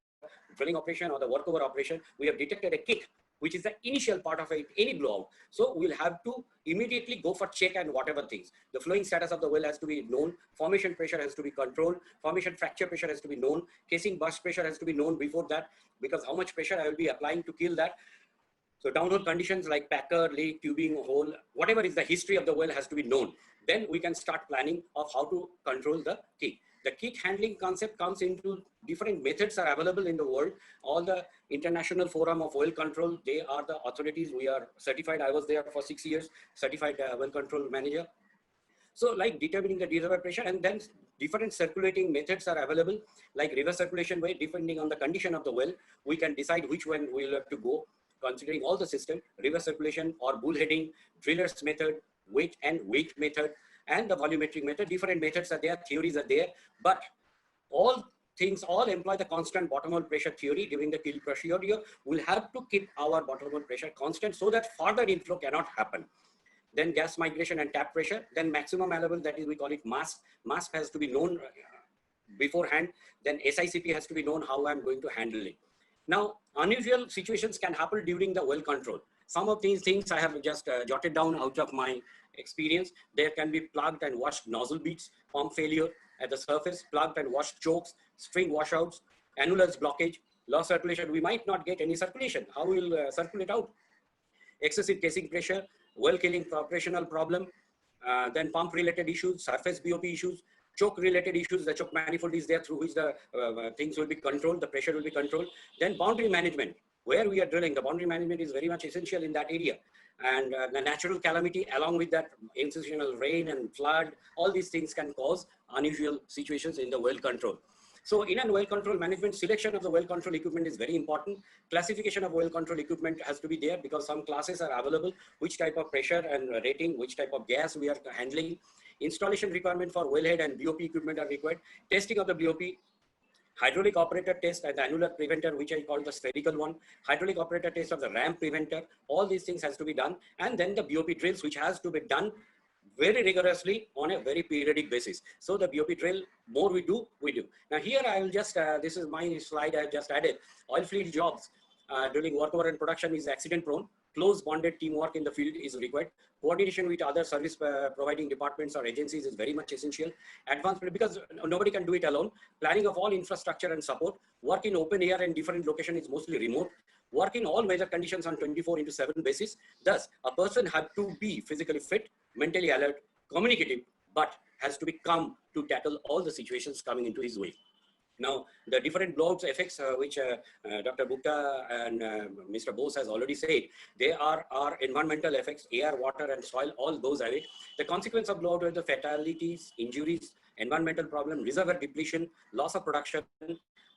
drilling operation or the workover operation, we have detected a kick, which is the initial part of any blowout. So we'll have to immediately go for check and whatever things. The flowing status of the well has to be known. Formation pressure has to be controlled. Formation fracture pressure has to be known. Casing burst pressure has to be known before that, because how much pressure I will be applying to kill that. So downhole conditions like packer, lake, tubing, hole, whatever is the history of the well has to be known. Then we can start planning of how to control the kick. The kick handling concept comes into different methods are available in the world. All the International Forum of Well Control, they are the authorities. We are certified. I was there for 6 years, certified well control manager. So like determining the reservoir pressure, and then different circulating methods are available, like reverse circulation way, depending on the condition of the well, we can decide which one we'll have to go, considering all the system, reverse circulation or bullheading, driller's method, weight and weight method, and the volumetric method. Different methods are there, theories are there, but all things all employ the constant bottom hole pressure theory. During the kill procedure, we'll have to keep our bottom hole pressure constant so that further inflow cannot happen. Then gas migration and tap pressure, then maximum allowable, that is we call it mass. Mass has to be known beforehand. Then SICP has to be known how I'm going to handle it. Now, unusual situations can happen during the well control. Some of these things I have just jotted down out of my experience. There can be plugged and washed nozzle beads, pump failure at the surface, plugged and washed chokes, string washouts, annulus blockage, low circulation. We might not get any circulation. How will circulate out? Excessive casing pressure, well killing operational problem, then pump related issues, surface BOP issues, choke related issues. The choke manifold is there through which the things will be controlled, the pressure will be controlled. Then boundary management, where we are drilling, the boundary management is very much essential in that area. And the natural calamity along with that incidental rain and flood, all these things can cause unusual situations in the well control. So in a well control management, selection of the well control equipment is very important. Classification of well control equipment has to be there because some classes are available, which type of pressure and rating, which type of gas we are handling. Installation requirement for wellhead and BOP equipment are required. Testing of the BOP, hydraulic operator test and the annular preventer, which I call the spherical one, hydraulic operator test of the ramp preventer, all these things has to be done. And then the BOP drills, which has to be done very rigorously on a very periodic basis. So the BOP drill, more we do, we do. Now here I will just, this is my slide I have just added. Oil field jobs during workover and production is accident prone. Close bonded teamwork in the field is required. Coordination with other service providing departments or agencies is very much essential. Advanced, because nobody can do it alone. Planning of all infrastructure and support. Work in open air and different location is mostly remote. Work in all weather conditions on 24/7 basis. Thus, a person had to be physically fit, mentally alert, communicative, but has to be calm to tackle all the situations coming into his way. Now, the different blowouts effects, which Dr. Gupta and Mr. Bose has already said, they are environmental effects, air, water, and soil, all goes away. The consequence of blowout are the fatalities, injuries, environmental problem, reservoir depletion, loss of production,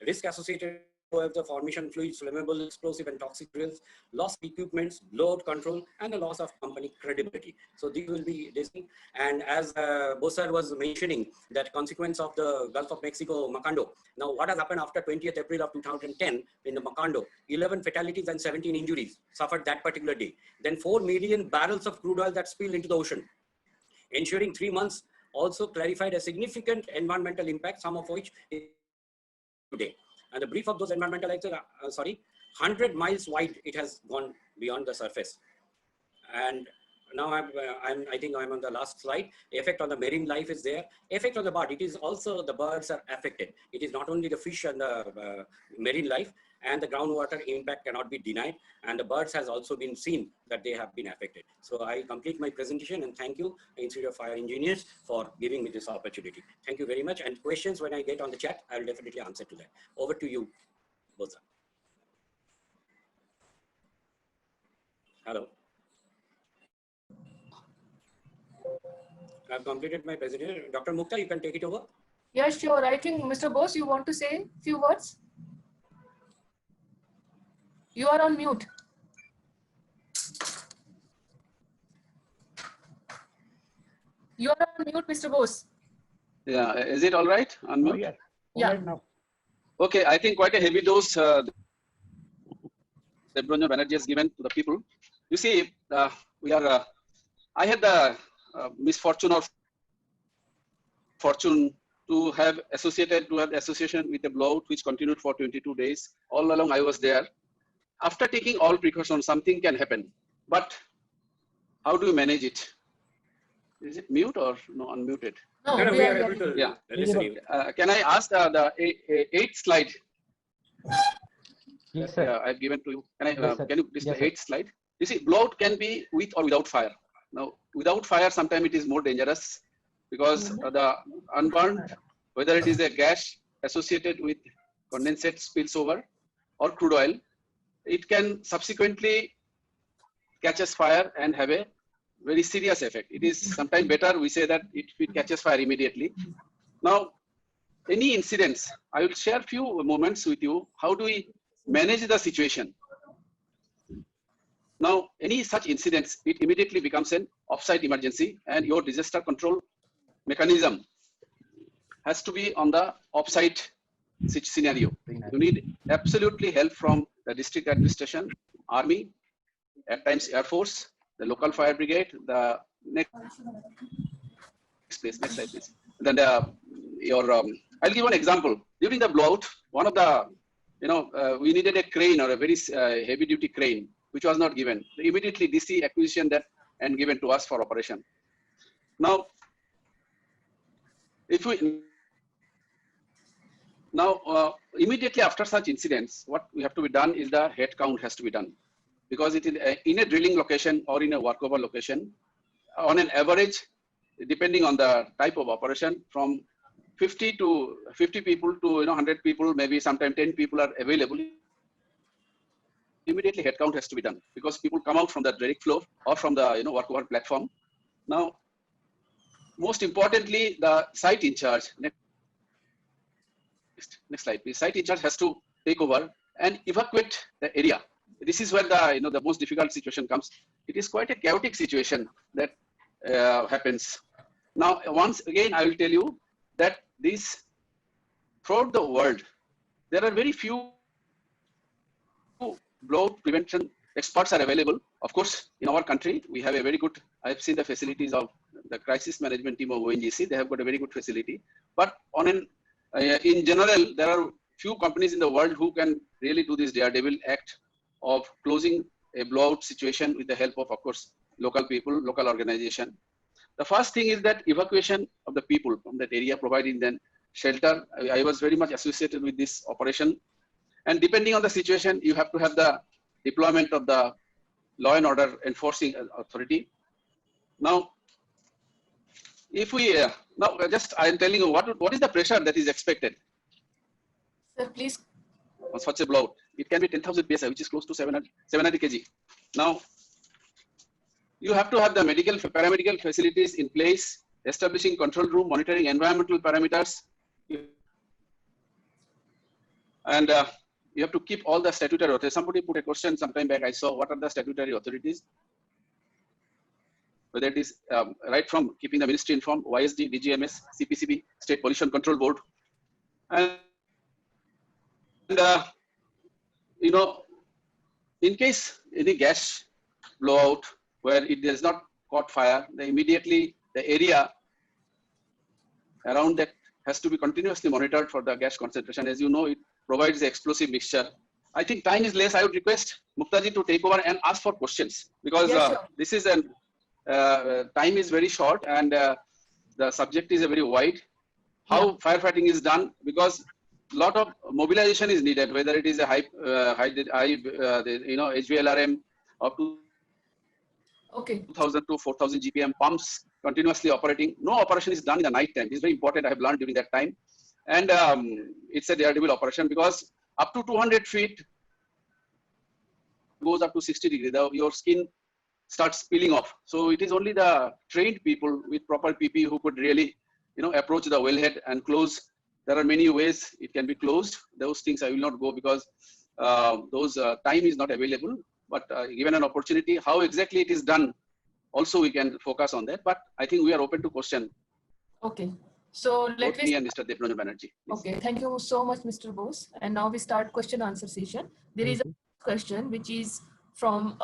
risk associated with the formation fluids, flammable, explosive, and toxic drills, loss of equipments, blowout control, and the loss of company credibility. So these will be this thing. And as Bosar was mentioning, that consequence of the Gulf of Mexico, Macondo. Now, what has happened after 20th April of 2010 in the Macondo? 11 fatalities and 17 injuries suffered that particular day. Then 4 million barrels of crude oil that spilled into the ocean. Ensuring 3 months also clarified a significant environmental impact, some of which is today. And the brief of those environmental, 100 miles wide, it has gone beyond the surface. And now I think I'm on the last slide. Effect on the marine life is there. Effect on the bird, it is also the birds are affected. It is not only the fish and the marine life, and the groundwater impact cannot be denied. And the birds has also been seen that they have been affected. So I complete my presentation and thank you, Institute of Fire Engineers, for giving me this opportunity. Thank you very much. And questions when I get on the chat, I will definitely answer to that. Over to you, Bosa. Hello. I've completed my presentation. Dr. Mukta, you can take it over. Yeah, sure. I think Mr. Bose, you want to say a few words? You are on mute. You are on mute, Mr. Bose. Yeah, is it all right? Unmute? Oh, yeah. Yeah. All right now. Okay, I think quite a heavy dose Debronjo Banerjee has given to the people. You see, I had the misfortune or fortune to have association with a blowout which continued for 22 days. All along I was there. After taking all precautions, something can happen. But how do you manage it? Is it mute or no, unmuted? No, No, we are able to Yeah. listen you. Can I ask the 8th slide? Yes, sir. I've given to you. Yes, sir. Can you please Yes, the 8th slide? You see, blowout can be with or without fire. Now, without fire, sometimes it is more dangerous because the unburned, whether it is a gas associated with condensate spills over or crude oil, it can subsequently catches fire and have a very serious effect. It is sometimes better we say that it catches fire immediately. Now, any incidents, I will share few moments with you. How do we manage the situation? Now, any such incidents, it immediately becomes an offsite emergency and your disaster control mechanism has to be on the offsite scenario. You need absolutely help from the district administration, army, at times Air Force, the local fire brigade, the next slide, please. Then I'll give one example. During the blowout, one of the, we needed a crane or a very heavy duty crane which was not given. Immediately DC acquisition that and given to us for operation. Now, if we immediately after such incidents, what we have to be done is the head count has to be done, because it is in a drilling location or in a workover location, on an average, depending on the type of operation, from 50 people to 100 people, maybe sometimes 10 people are available. Immediately head count has to be done, because people come out from the direct floor or from the workover platform. Now, most importantly, the site in charge. Next slide, please. Site in charge has to take over and evacuate the area. This is where the the most difficult situation comes. It is quite a chaotic situation that happens. Now, once again, I will tell you that this throughout the world, there are very few blowout prevention experts are available. Of course, in our country, we have a very good, I've seen the facilities of the crisis management team of ONGC. They have got a very good facility. But on an, in general, there are few companies in the world who can really do this daredevil act of closing a blowout situation with the help of course, local people, local organization. The first thing is that evacuation of the people from that area, providing them shelter. I was very much associated with this operation. And depending on the situation, you have to have the deployment of the law and order enforcing authority. Now, if we, now just I am telling you what is the pressure that is expected. Sir, please. On such a blowout. It can be 10,000 psi, which is close to 700 kg. Now, you have to have the medical, paramedical facilities in place, establishing control room, monitoring environmental parameters. And you have to keep all the statutory authorities. Somebody put a question sometime back, I saw, what are the statutory authorities? Whether it is right from keeping the ministry informed, YSD, DGMS, CPCB, State Pollution Control Board. And in case any gas blowout where it does not caught fire, then immediately the area around that has to be continuously monitored for the gas concentration. As you know, it provides the explosive mixture. I think time is less. I would request Muktaji to take over and ask for questions, because Yes, sure. this is an time is very short and the subject is very wide. How firefighting is done, because a lot of mobilization is needed, whether it is a high HVLRM up to 2000 to 4000 GPM pumps continuously operating. No operation is done in the night time. It's very important. I have learned during that time. And it's a daredevil operation, because up to 200 feet goes up to 60 degrees. Your skin starts peeling off. So it is only the trained people with proper PPE who could really, approach the wellhead and close. There are many ways it can be closed. Those things I will not go, because those time is not available. But given an opportunity, how exactly it is done, also we can focus on that. But I think we are open to question. Okay. So let me and Mr. Debranjan Banerjee. Okay. Thank you so much, Mr. Bose. And now we start question answer session. There is a question which is from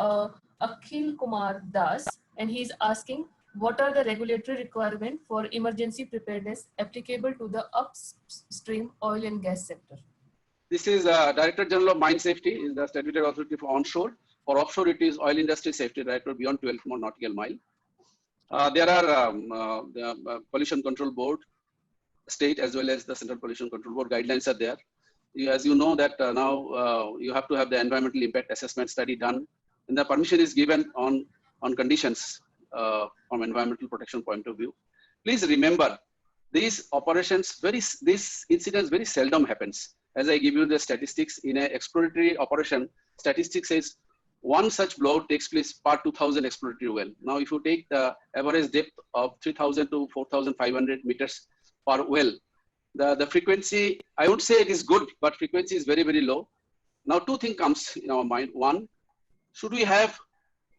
Akhil Kumar Das, and he's asking, what are the regulatory requirements for emergency preparedness applicable to the upstream oil and gas sector? This is Director General of Mine Safety, is the statutory authority for onshore. For offshore, it is Oil Industry Safety Director beyond 12 nautical mile. There are the Pollution Control Board, state as well as the Central Pollution Control Board guidelines are there. As you know that now you have to have the environmental impact assessment study done, and the permission is given on conditions from environmental protection point of view. Please remember, these operations, these incidents very seldom happens. As I give you the statistics, in an exploratory operation, statistics says one such blowout takes place per 2000 exploratory well. Now, if you take the average depth of 3000 to 4500 meters per well, the frequency, I would say it is good, but frequency is very, very low. Now, two things comes in our mind. One, should we have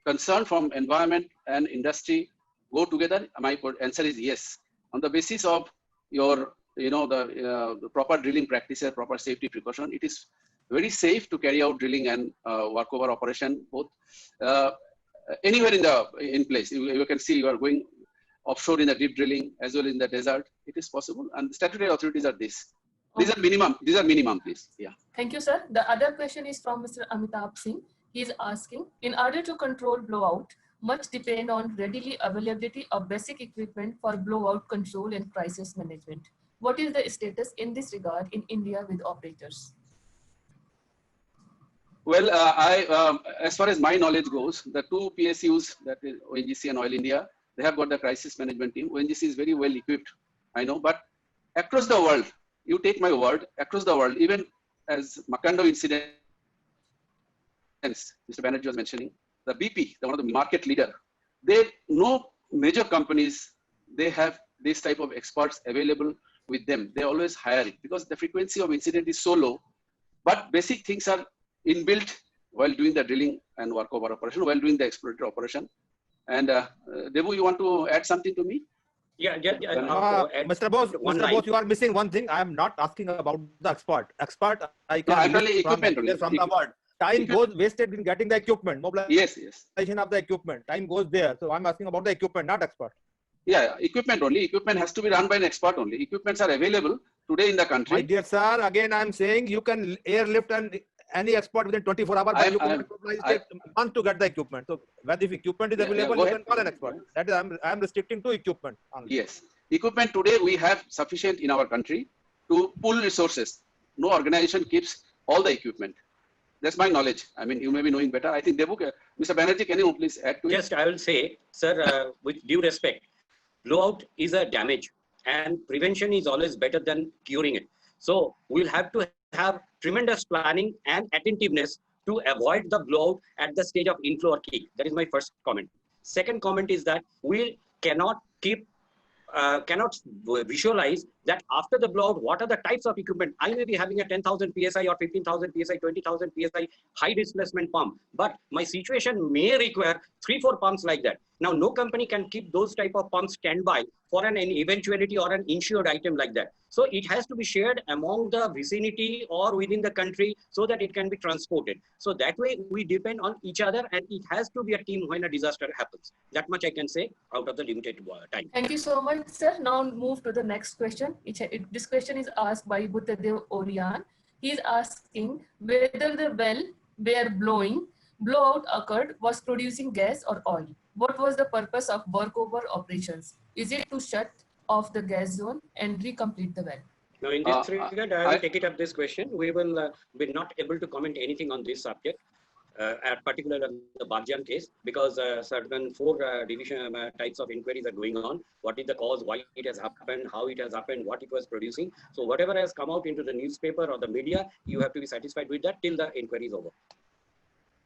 concern from environment and industry go together? My answer is yes. On the basis of your, the proper drilling practices, proper safety precaution, it is very safe to carry out drilling and workover operation, both anywhere in place. You can see you are going offshore in the deep drilling as well in the desert. It is possible, and the statutory authorities are this. These are minimum. These are minimum, please. Yeah. Thank you, sir. The other question is from Mr. Amitabh Singh. He is asking, in order to control blowout, much depend on readily availability of basic equipment for blowout control and crisis management. What is the status in this regard in India with operators? Well, as far as my knowledge goes, the two PSUs, that is ONGC and Oil India, they have got the crisis management team. ONGC is very well equipped, I know, but across the world, you take my word, across the world, even as Macondo incident, Mr. Banerjee was mentioning, the BP, one of the market leader, no major companies, they have this type of experts available with them. They always hire it because the frequency of incident is so low, but basic things are inbuilt while doing the drilling and workover operation, while doing the exploratory operation. And Devu, you want to add something to me? Mr. Bose, you are missing one thing. I am not asking about the expert. Expert, I No, I'm can telling equipment only. from the world. Time goes wasted in getting the equipment. Yes. Mobilization of the equipment. Time goes there. So I'm asking about the equipment, not expert. Yeah, equipment only. Equipment has to be run by an expert only. Equipments are available today in the country. My dear sir, again I'm saying you can airlift and any expert within 24 hours, but you can take months to get the equipment. So whether if equipment is available, you can call an expert. That is, I'm restricting to equipment only. Yes, equipment today we have sufficient in our country to pool resources. No organization keeps all the equipment. That's my knowledge. I mean, you may be knowing better. I think Devu, Mr. Banerjee, can you please add to it? Just I will say, sir, with due respect, blowout is a damage and prevention is always better than curing it. So we'll have to have tremendous planning and attentiveness to avoid the blowout at the stage of inflow or kick. That is my first comment. Second comment is that we cannot visualize that after the blowout, what are the types of equipment. I may be having a 10,000 PSI or 15,000 PSI, 20,000 PSI high displacement pump, but my situation may require 3-4 pumps like that. Now, no company can keep those type of pumps standby for an eventuality or an insured item like that. So it has to be shared among the vicinity or within the country so that it can be transported. So that way we depend on each other and it has to be a team when a disaster happens. That much I can say out of the limited time. Thank you so much, sir. Now move to the next question. This question is asked by Buddhadev Orian. He is asking whether the well where blowout occurred was producing gas or oil. What was the purpose of workover operations? Is it to shut off the gas zone and recomplete the well? Now, in this regard, I will take it up this question. We will be not able to comment anything on this subject, particularly the Barjan case, because certain 4 division types of inquiries are going on. What is the cause, why it has happened, how it has happened, what it was producing. So whatever has come out into the newspaper or the media, you have to be satisfied with that till the inquiry is over.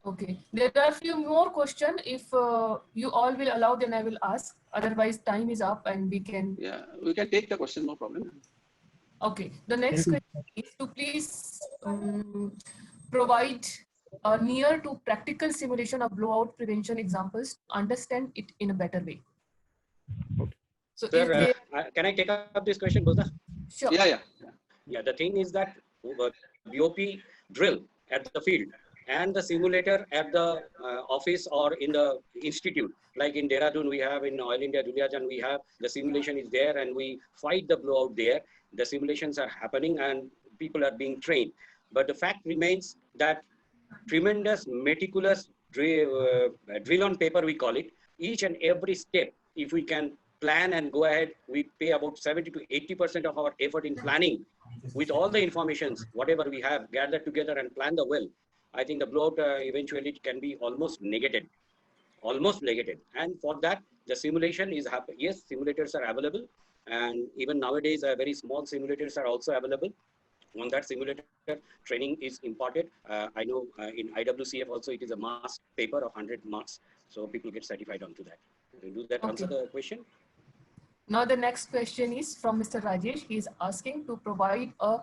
Okay, there are a few more questions. If you all will allow, then I will ask. Otherwise, time is up and we can. Yeah, we can take the question, no problem. Okay, the next question is to please provide a near to practical simulation of blowout prevention examples to understand it in a better way. So, sir, can I take up this question, Bosa? Sure. Yeah. The thing is that BOP drill at the field and the simulator at the office or in the institute, like in Dehradun we have, in Oil India, Duliajan we have, the simulation is there and we fight the blowout there. The simulations are happening and people are being trained. But the fact remains that tremendous meticulous drill on paper, we call it, each and every step, if we can plan and go ahead, we pay about 70 to 80% of our effort in planning with all the informations, whatever we have gathered together and plan the well. I think the blowout eventually can be almost negated. And for that, the simulation is happening. Yes, simulators are available. And even nowadays, very small simulators are also available. On that simulator, training is imparted. I know in IWCF also, it is a mass paper of 100 marks. So people get certified onto that. Do that answer the question? Now the next question is from Mr. Rajesh. He is asking to provide a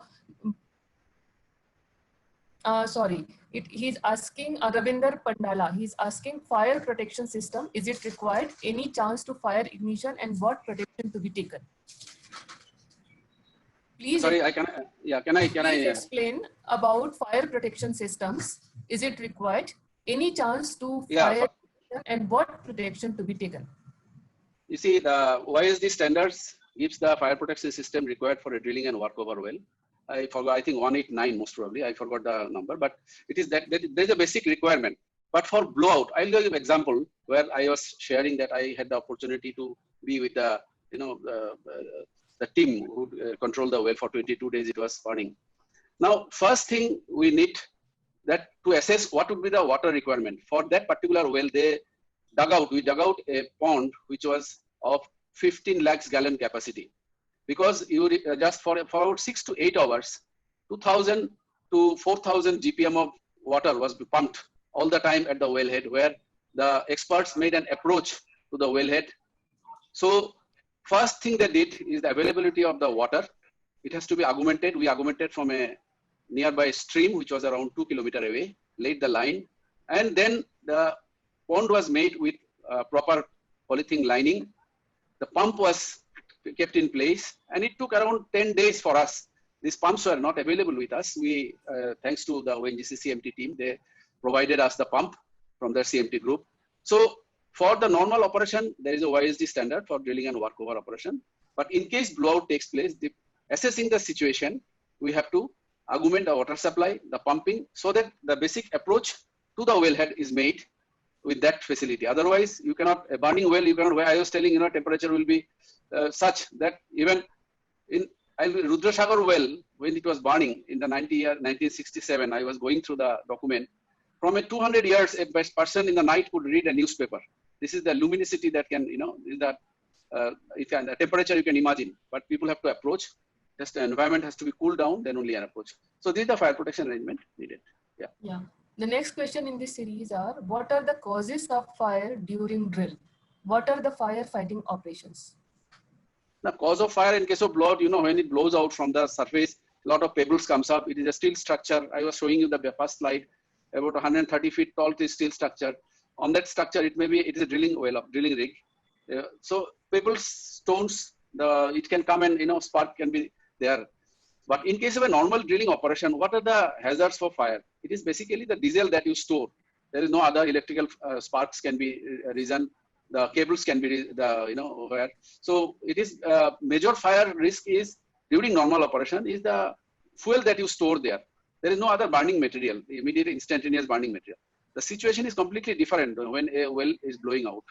he's asking Ravinder Pandala. He's asking fire protection system. Is it required? Any chance to fire ignition and what protection to be taken? Please. Sorry, can I explain about fire protection systems? Is it required? Any chance to fire and what protection to be taken? You see, the YSD standards gives the fire protection system required for a drilling and workover well. I forgot, I think 189 most probably, I forgot the number, but it is that there is a basic requirement. But for blowout, I'll give you an example where I was sharing that I had the opportunity to be with the, the team who controlled the well for 22 days. It was burning. Now, first thing we need that to assess what would be the water requirement for that particular well. We dug out a pond which was of 15 lakhs gallon capacity, because you just for about 6 to 8 hours, 2,000 to 4,000 GPM of water was pumped all the time at the wellhead, where the experts made an approach to the wellhead. So first thing they did is the availability of the water. It has to be augmented. We augmented from a nearby stream, which was around 2 kilometers away, laid the line, and then the pond was made with proper polythene lining. The pump was kept in place, and it took around 10 days for us. These pumps were not available with us. We, thanks to the ONGC CMT team, they provided us the pump from their CMT group. So for the normal operation, there is a YSD standard for drilling and workover operation. But in case blowout takes place, assessing the situation, we have to augment the water supply, the pumping, so that the basic approach to the wellhead is made with that facility. Otherwise, you cannot, a burning well, you cannot, where I was telling, temperature will be such that even in Rudrasagar well, when it was burning in the 1967, I was going through the document. From a 200 years, a person in the night could read a newspaper. This is the luminosity that can, is that the temperature you can imagine, but people have to approach. Just the environment has to be cooled down, then only an approach. So this is the fire protection arrangement needed. Yeah. The next question in this series are, what are the causes of fire during drill? What are the firefighting operations? The cause of fire in case of blowout, when it blows out from the surface, a lot of pebbles comes up. It is a steel structure. I was showing you the first slide, about 130 feet tall steel structure. On that structure, it is a drilling rig. So pebbles, stones, it can come and spark can be there. But in case of a normal drilling operation, what are the hazards for fire? It is basically the diesel that you store. There is no other electrical sparks can be risen. The cables can be where. So it is major fire risk is during normal operation is the fuel that you store there. There is no other burning material, immediate instantaneous burning material. The situation is completely different when a well is blowing out,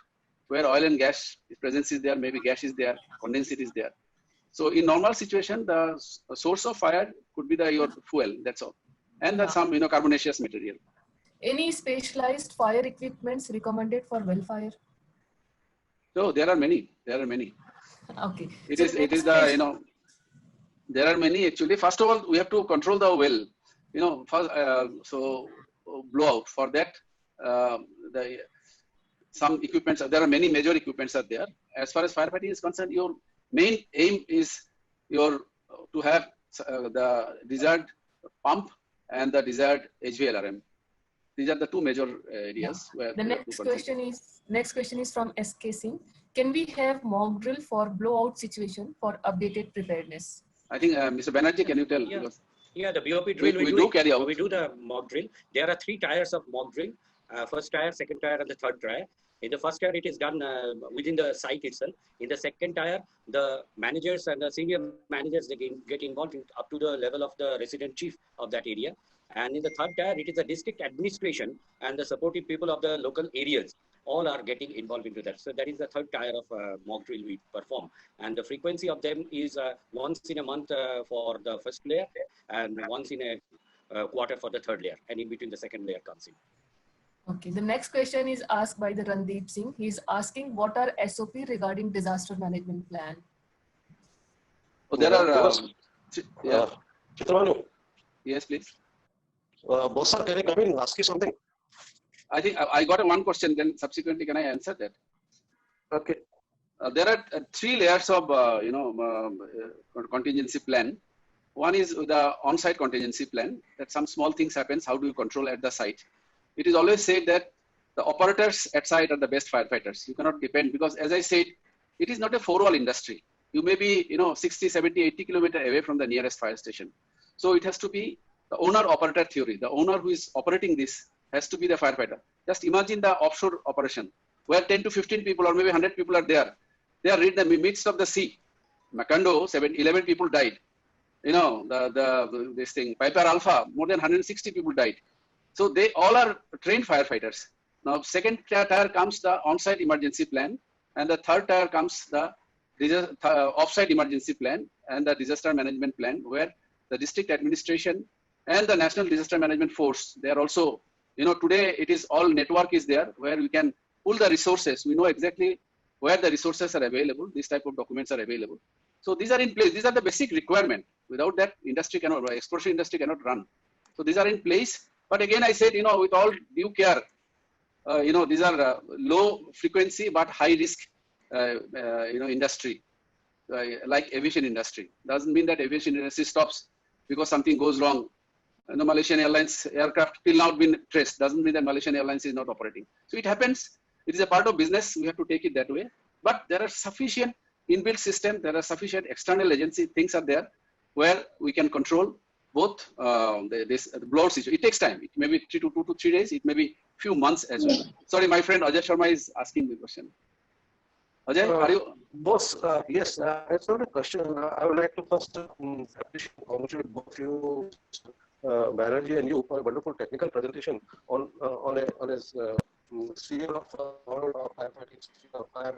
where oil and gas presence is there, maybe gas is there, condensate is there. So in normal situation, the source of fire could be your fuel, that's all. And some carbonaceous material. Any specialized fire equipments recommended for well fire? So there are many. Okay. It is the there are many actually. First of all, we have to control the well. First, so blowout. For that, some equipments. There are many major equipments are there. As far as firefighting is concerned, your main aim is to have the desired pump and the desired HVLRM. These are the two major areas where the next question is from SK Singh. Can we have mock drill for blowout situation for updated preparedness? I think Mr. Banerjee, can you tell? Yeah, the BOP drill we do carry out. We do the mock drill. There are 3 tiers of mock drill: first tier, second tier, and the third tier. In the first tier, it is done within the site itself. In the second tier, the managers and the senior managers, they get involved up to the level of the resident chief of that area. And in the third tier, it is the district administration and the supportive people of the local areas. All are getting involved into that. So that is the third tier of mock drill we perform. And the frequency of them is once in a month for the first layer and once in a quarter for the third layer. And in between the second layer comes in. Okay, the next question is asked by the Randeep Singh. He is asking, what are SOP regarding disaster management plan? Oh, there are. Chitramanu. Yes, please. Boss sir, can I come in and ask you something? I think I got one question. Then subsequently, can I answer that? Okay. There are 3 layers of contingency plan. One is the on-site contingency plan. That some small things happens. How do you control at the site? It is always said that the operators at site are the best firefighters. You cannot depend, because as I said, it is not a for-all industry. You may be 60, 70, 80 kilometers away from the nearest fire station. So it has to be the owner-operator theory. The owner who is operating this has to be the firefighter. Just imagine the offshore operation where 10 to 15 people or maybe 100 people are there. They are in the midst of the sea. Macondo, 11 people died. This thing, Piper Alpha, more than 160 people died. So they all are trained firefighters. Now, second tier comes the on-site emergency plan, and the third tier comes the off-site emergency plan and the disaster management plan, where the district administration and the National Disaster Management Force, they are also, today it is all network is there where we can pull the resources. We know exactly where the resources are available. These type of documents are available. So these are in place. These are the basic requirement. Without that, industry cannot, exploration industry cannot run. So these are in place. But again, I said, with all due care, these are low frequency but high risk, industry, like aviation industry. Doesn't mean that aviation industry stops because something goes wrong. Malaysian Airlines aircraft till now been traced. Doesn't mean that Malaysian Airlines is not operating. So it happens. It is a part of business. We have to take it that way. But there are sufficient inbuilt system. There are sufficient external agency things are there where we can control both this blowout situation. It takes time. It may be 2 to 3 days. It may be few months as well. Sorry, my friend Ajay Sharma is asking the question. Ajay, are you? Boss, yes, it's not a question. I would like to first congratulate both you, Banerjee and you, for a wonderful technical presentation on a sphere of firefighting, sphere of fire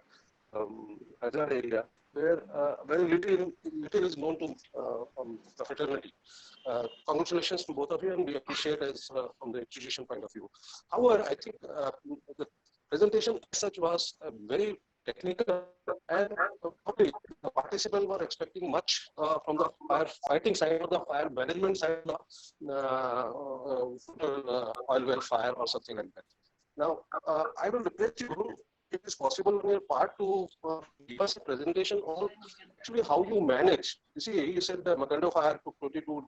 hazard area, where very little is known to the fraternity. Congratulations to both of you, and we appreciate as from the institution point of view. However, I think the presentation as such was very technical, and probably the participants were expecting much from the firefighting side or the fire management side of oil well fire or something like that. Now, I will request you, if it's possible on your part, to give us a presentation on actually how you manage. You see, you said the Macondo fire took 22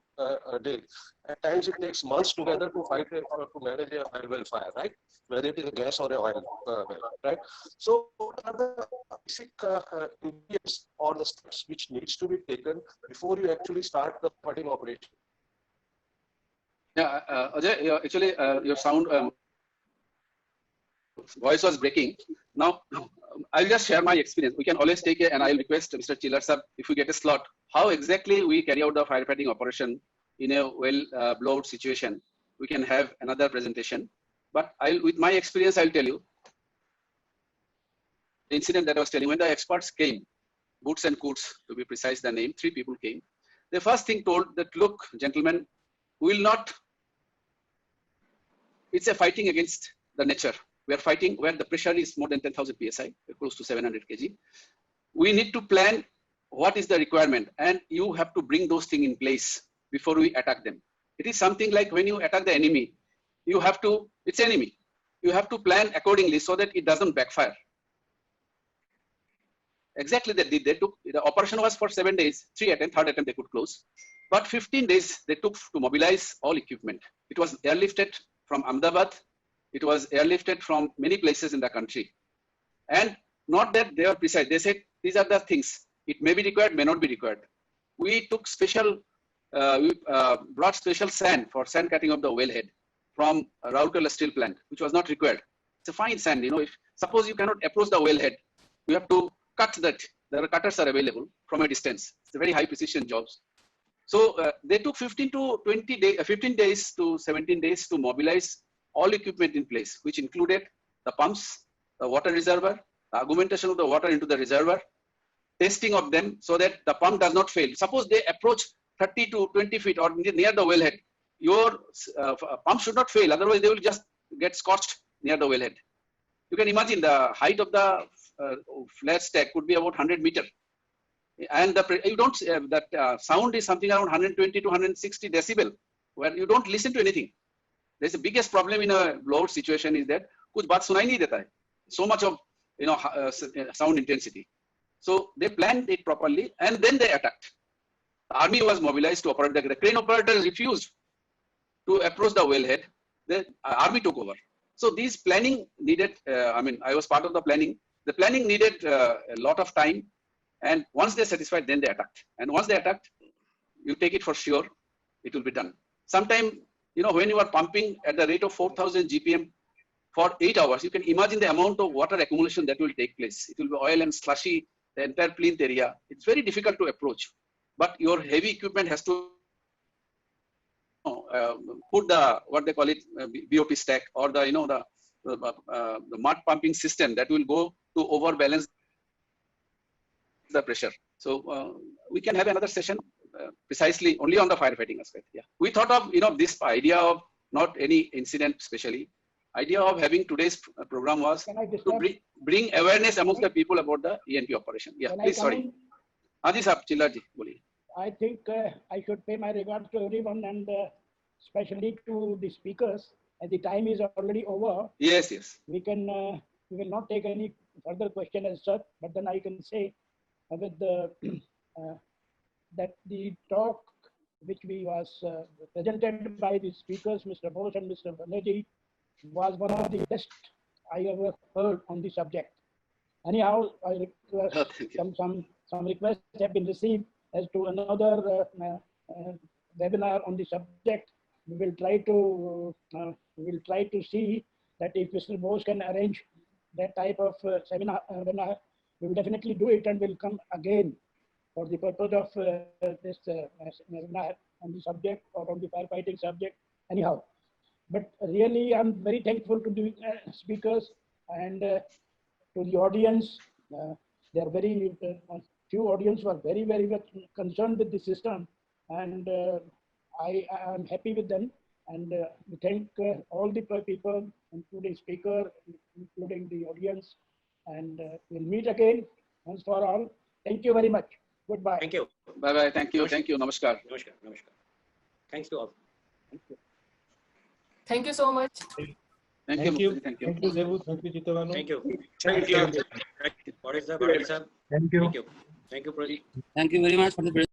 days. At times it takes months together to fight or to manage a oil well fire, right? Whether it is a gas or a oil well, right? So what are the basic ingredients or the steps which needs to be taken before you actually start the fighting operation? Yeah, Ajay, actually your sound voice was breaking. Now, I'll just share my experience. We can always take it, and I'll request Mr. Chiller sir, if we get a slot, how exactly we carry out the firefighting operation in a blowout situation. We can have another presentation. But with my experience, I'll tell you the incident that I was telling. When the experts came, Boots and Coots, to be precise, the name, 3 people came. The first thing told that, look, gentlemen, we will not. It's a fighting against the nature. We are fighting where the pressure is more than 10,000 psi, close to 700 kg. We need to plan what is the requirement, and you have to bring those things in place before we attack them. It is something like when you attack the enemy, you have to, it's enemy. You have to plan accordingly so that it doesn't backfire. Exactly that did. They took, the operation was for 7 days, 3 attempts, 3rd attempt they could close. But 15 days they took to mobilize all equipment. It was airlifted from Ahmedabad. It was airlifted from many places in the country. And not that they were precise. They said, these are the things. It may be required, may not be required. We took special, brought special sand for sand cutting of the wellhead from Rourkela steel plant, which was not required. It's a fine sand, if suppose you cannot approach the wellhead, you have to cut that. There are cutters are available from a distance. It's a very high precision jobs. So they took 15 days to 17 days to mobilize all equipment in place, which included the pumps, the water reservoir, the augmentation of the water into the reservoir, testing of them so that the pump does not fail. Suppose they approach 30 to 20 feet or near the wellhead, your pump should not fail. Otherwise, they will just get scorched near the wellhead. You can imagine the height of the flare stack could be about 100 meters. And you don't, that sound is something around 120 to 160 decibel, where you don't listen to anything. There's the biggest problem in a blowout situation is that kuch baat sunai nahi deta hai. So much of sound intensity. So they planned it properly and then they attacked. The army was mobilized to operate. The crane operators refused to approach the wellhead. The army took over. So these planning needed. I was part of the planning. The planning needed a lot of time. And once they're satisfied, then they attacked. And once they attacked, you take it for sure, it will be done. Sometime, when you are pumping at the rate of 4,000 GPM for 8 hours, you can imagine the amount of water accumulation that will take place. It will be oil and slushy, the entire plinth area. It's very difficult to approach. But your heavy equipment has to put the, what they call it, BOP stack or the, you know, the mud pumping system that will go to overbalance the pressure. So we can have another session precisely only on the firefighting aspect. Yeah, we thought of, you know, this idea of not any incident specially. Idea of having today's program was to bring awareness amongst the people about the ENP operation. Yeah, please, sorry. Haji Saab, Chillar ji, boliye. I think I should pay my regards to everyone and especially to the speakers. As the time is already over. Yes, yes. We will not take any further question as such, but then I can say with the that the talk which was presented by the speakers, Mr. Bose and Mr. Banerjee, was one of the best I ever heard on the subject. Anyhow, I request some requests have been received as to another webinar on the subject. We will try to see that if Mr. Bose can arrange that type of seminar, webinar, we will definitely do it and will come again for the purpose of this webinar on the subject or on the firefighting subject. Anyhow, but really, I'm very thankful to the speakers and to the audience. There are very few audience were very much concerned with the system, and I am happy with them. And we thank all the people, including speaker, including the audience, and we'll meet again once for all. Thank you very much. Goodbye. Thank you. Bye bye. Thank you. Thank you. Namaskar. Namaskar. Namaskar. Thanks to all. Thank you. Thank you so much. Thank you. Thank you, Devu. Thank you, Jitavanu. Thank you. Thank you. What is the Thank you. Thank you, Pradeep. Thank you very much for the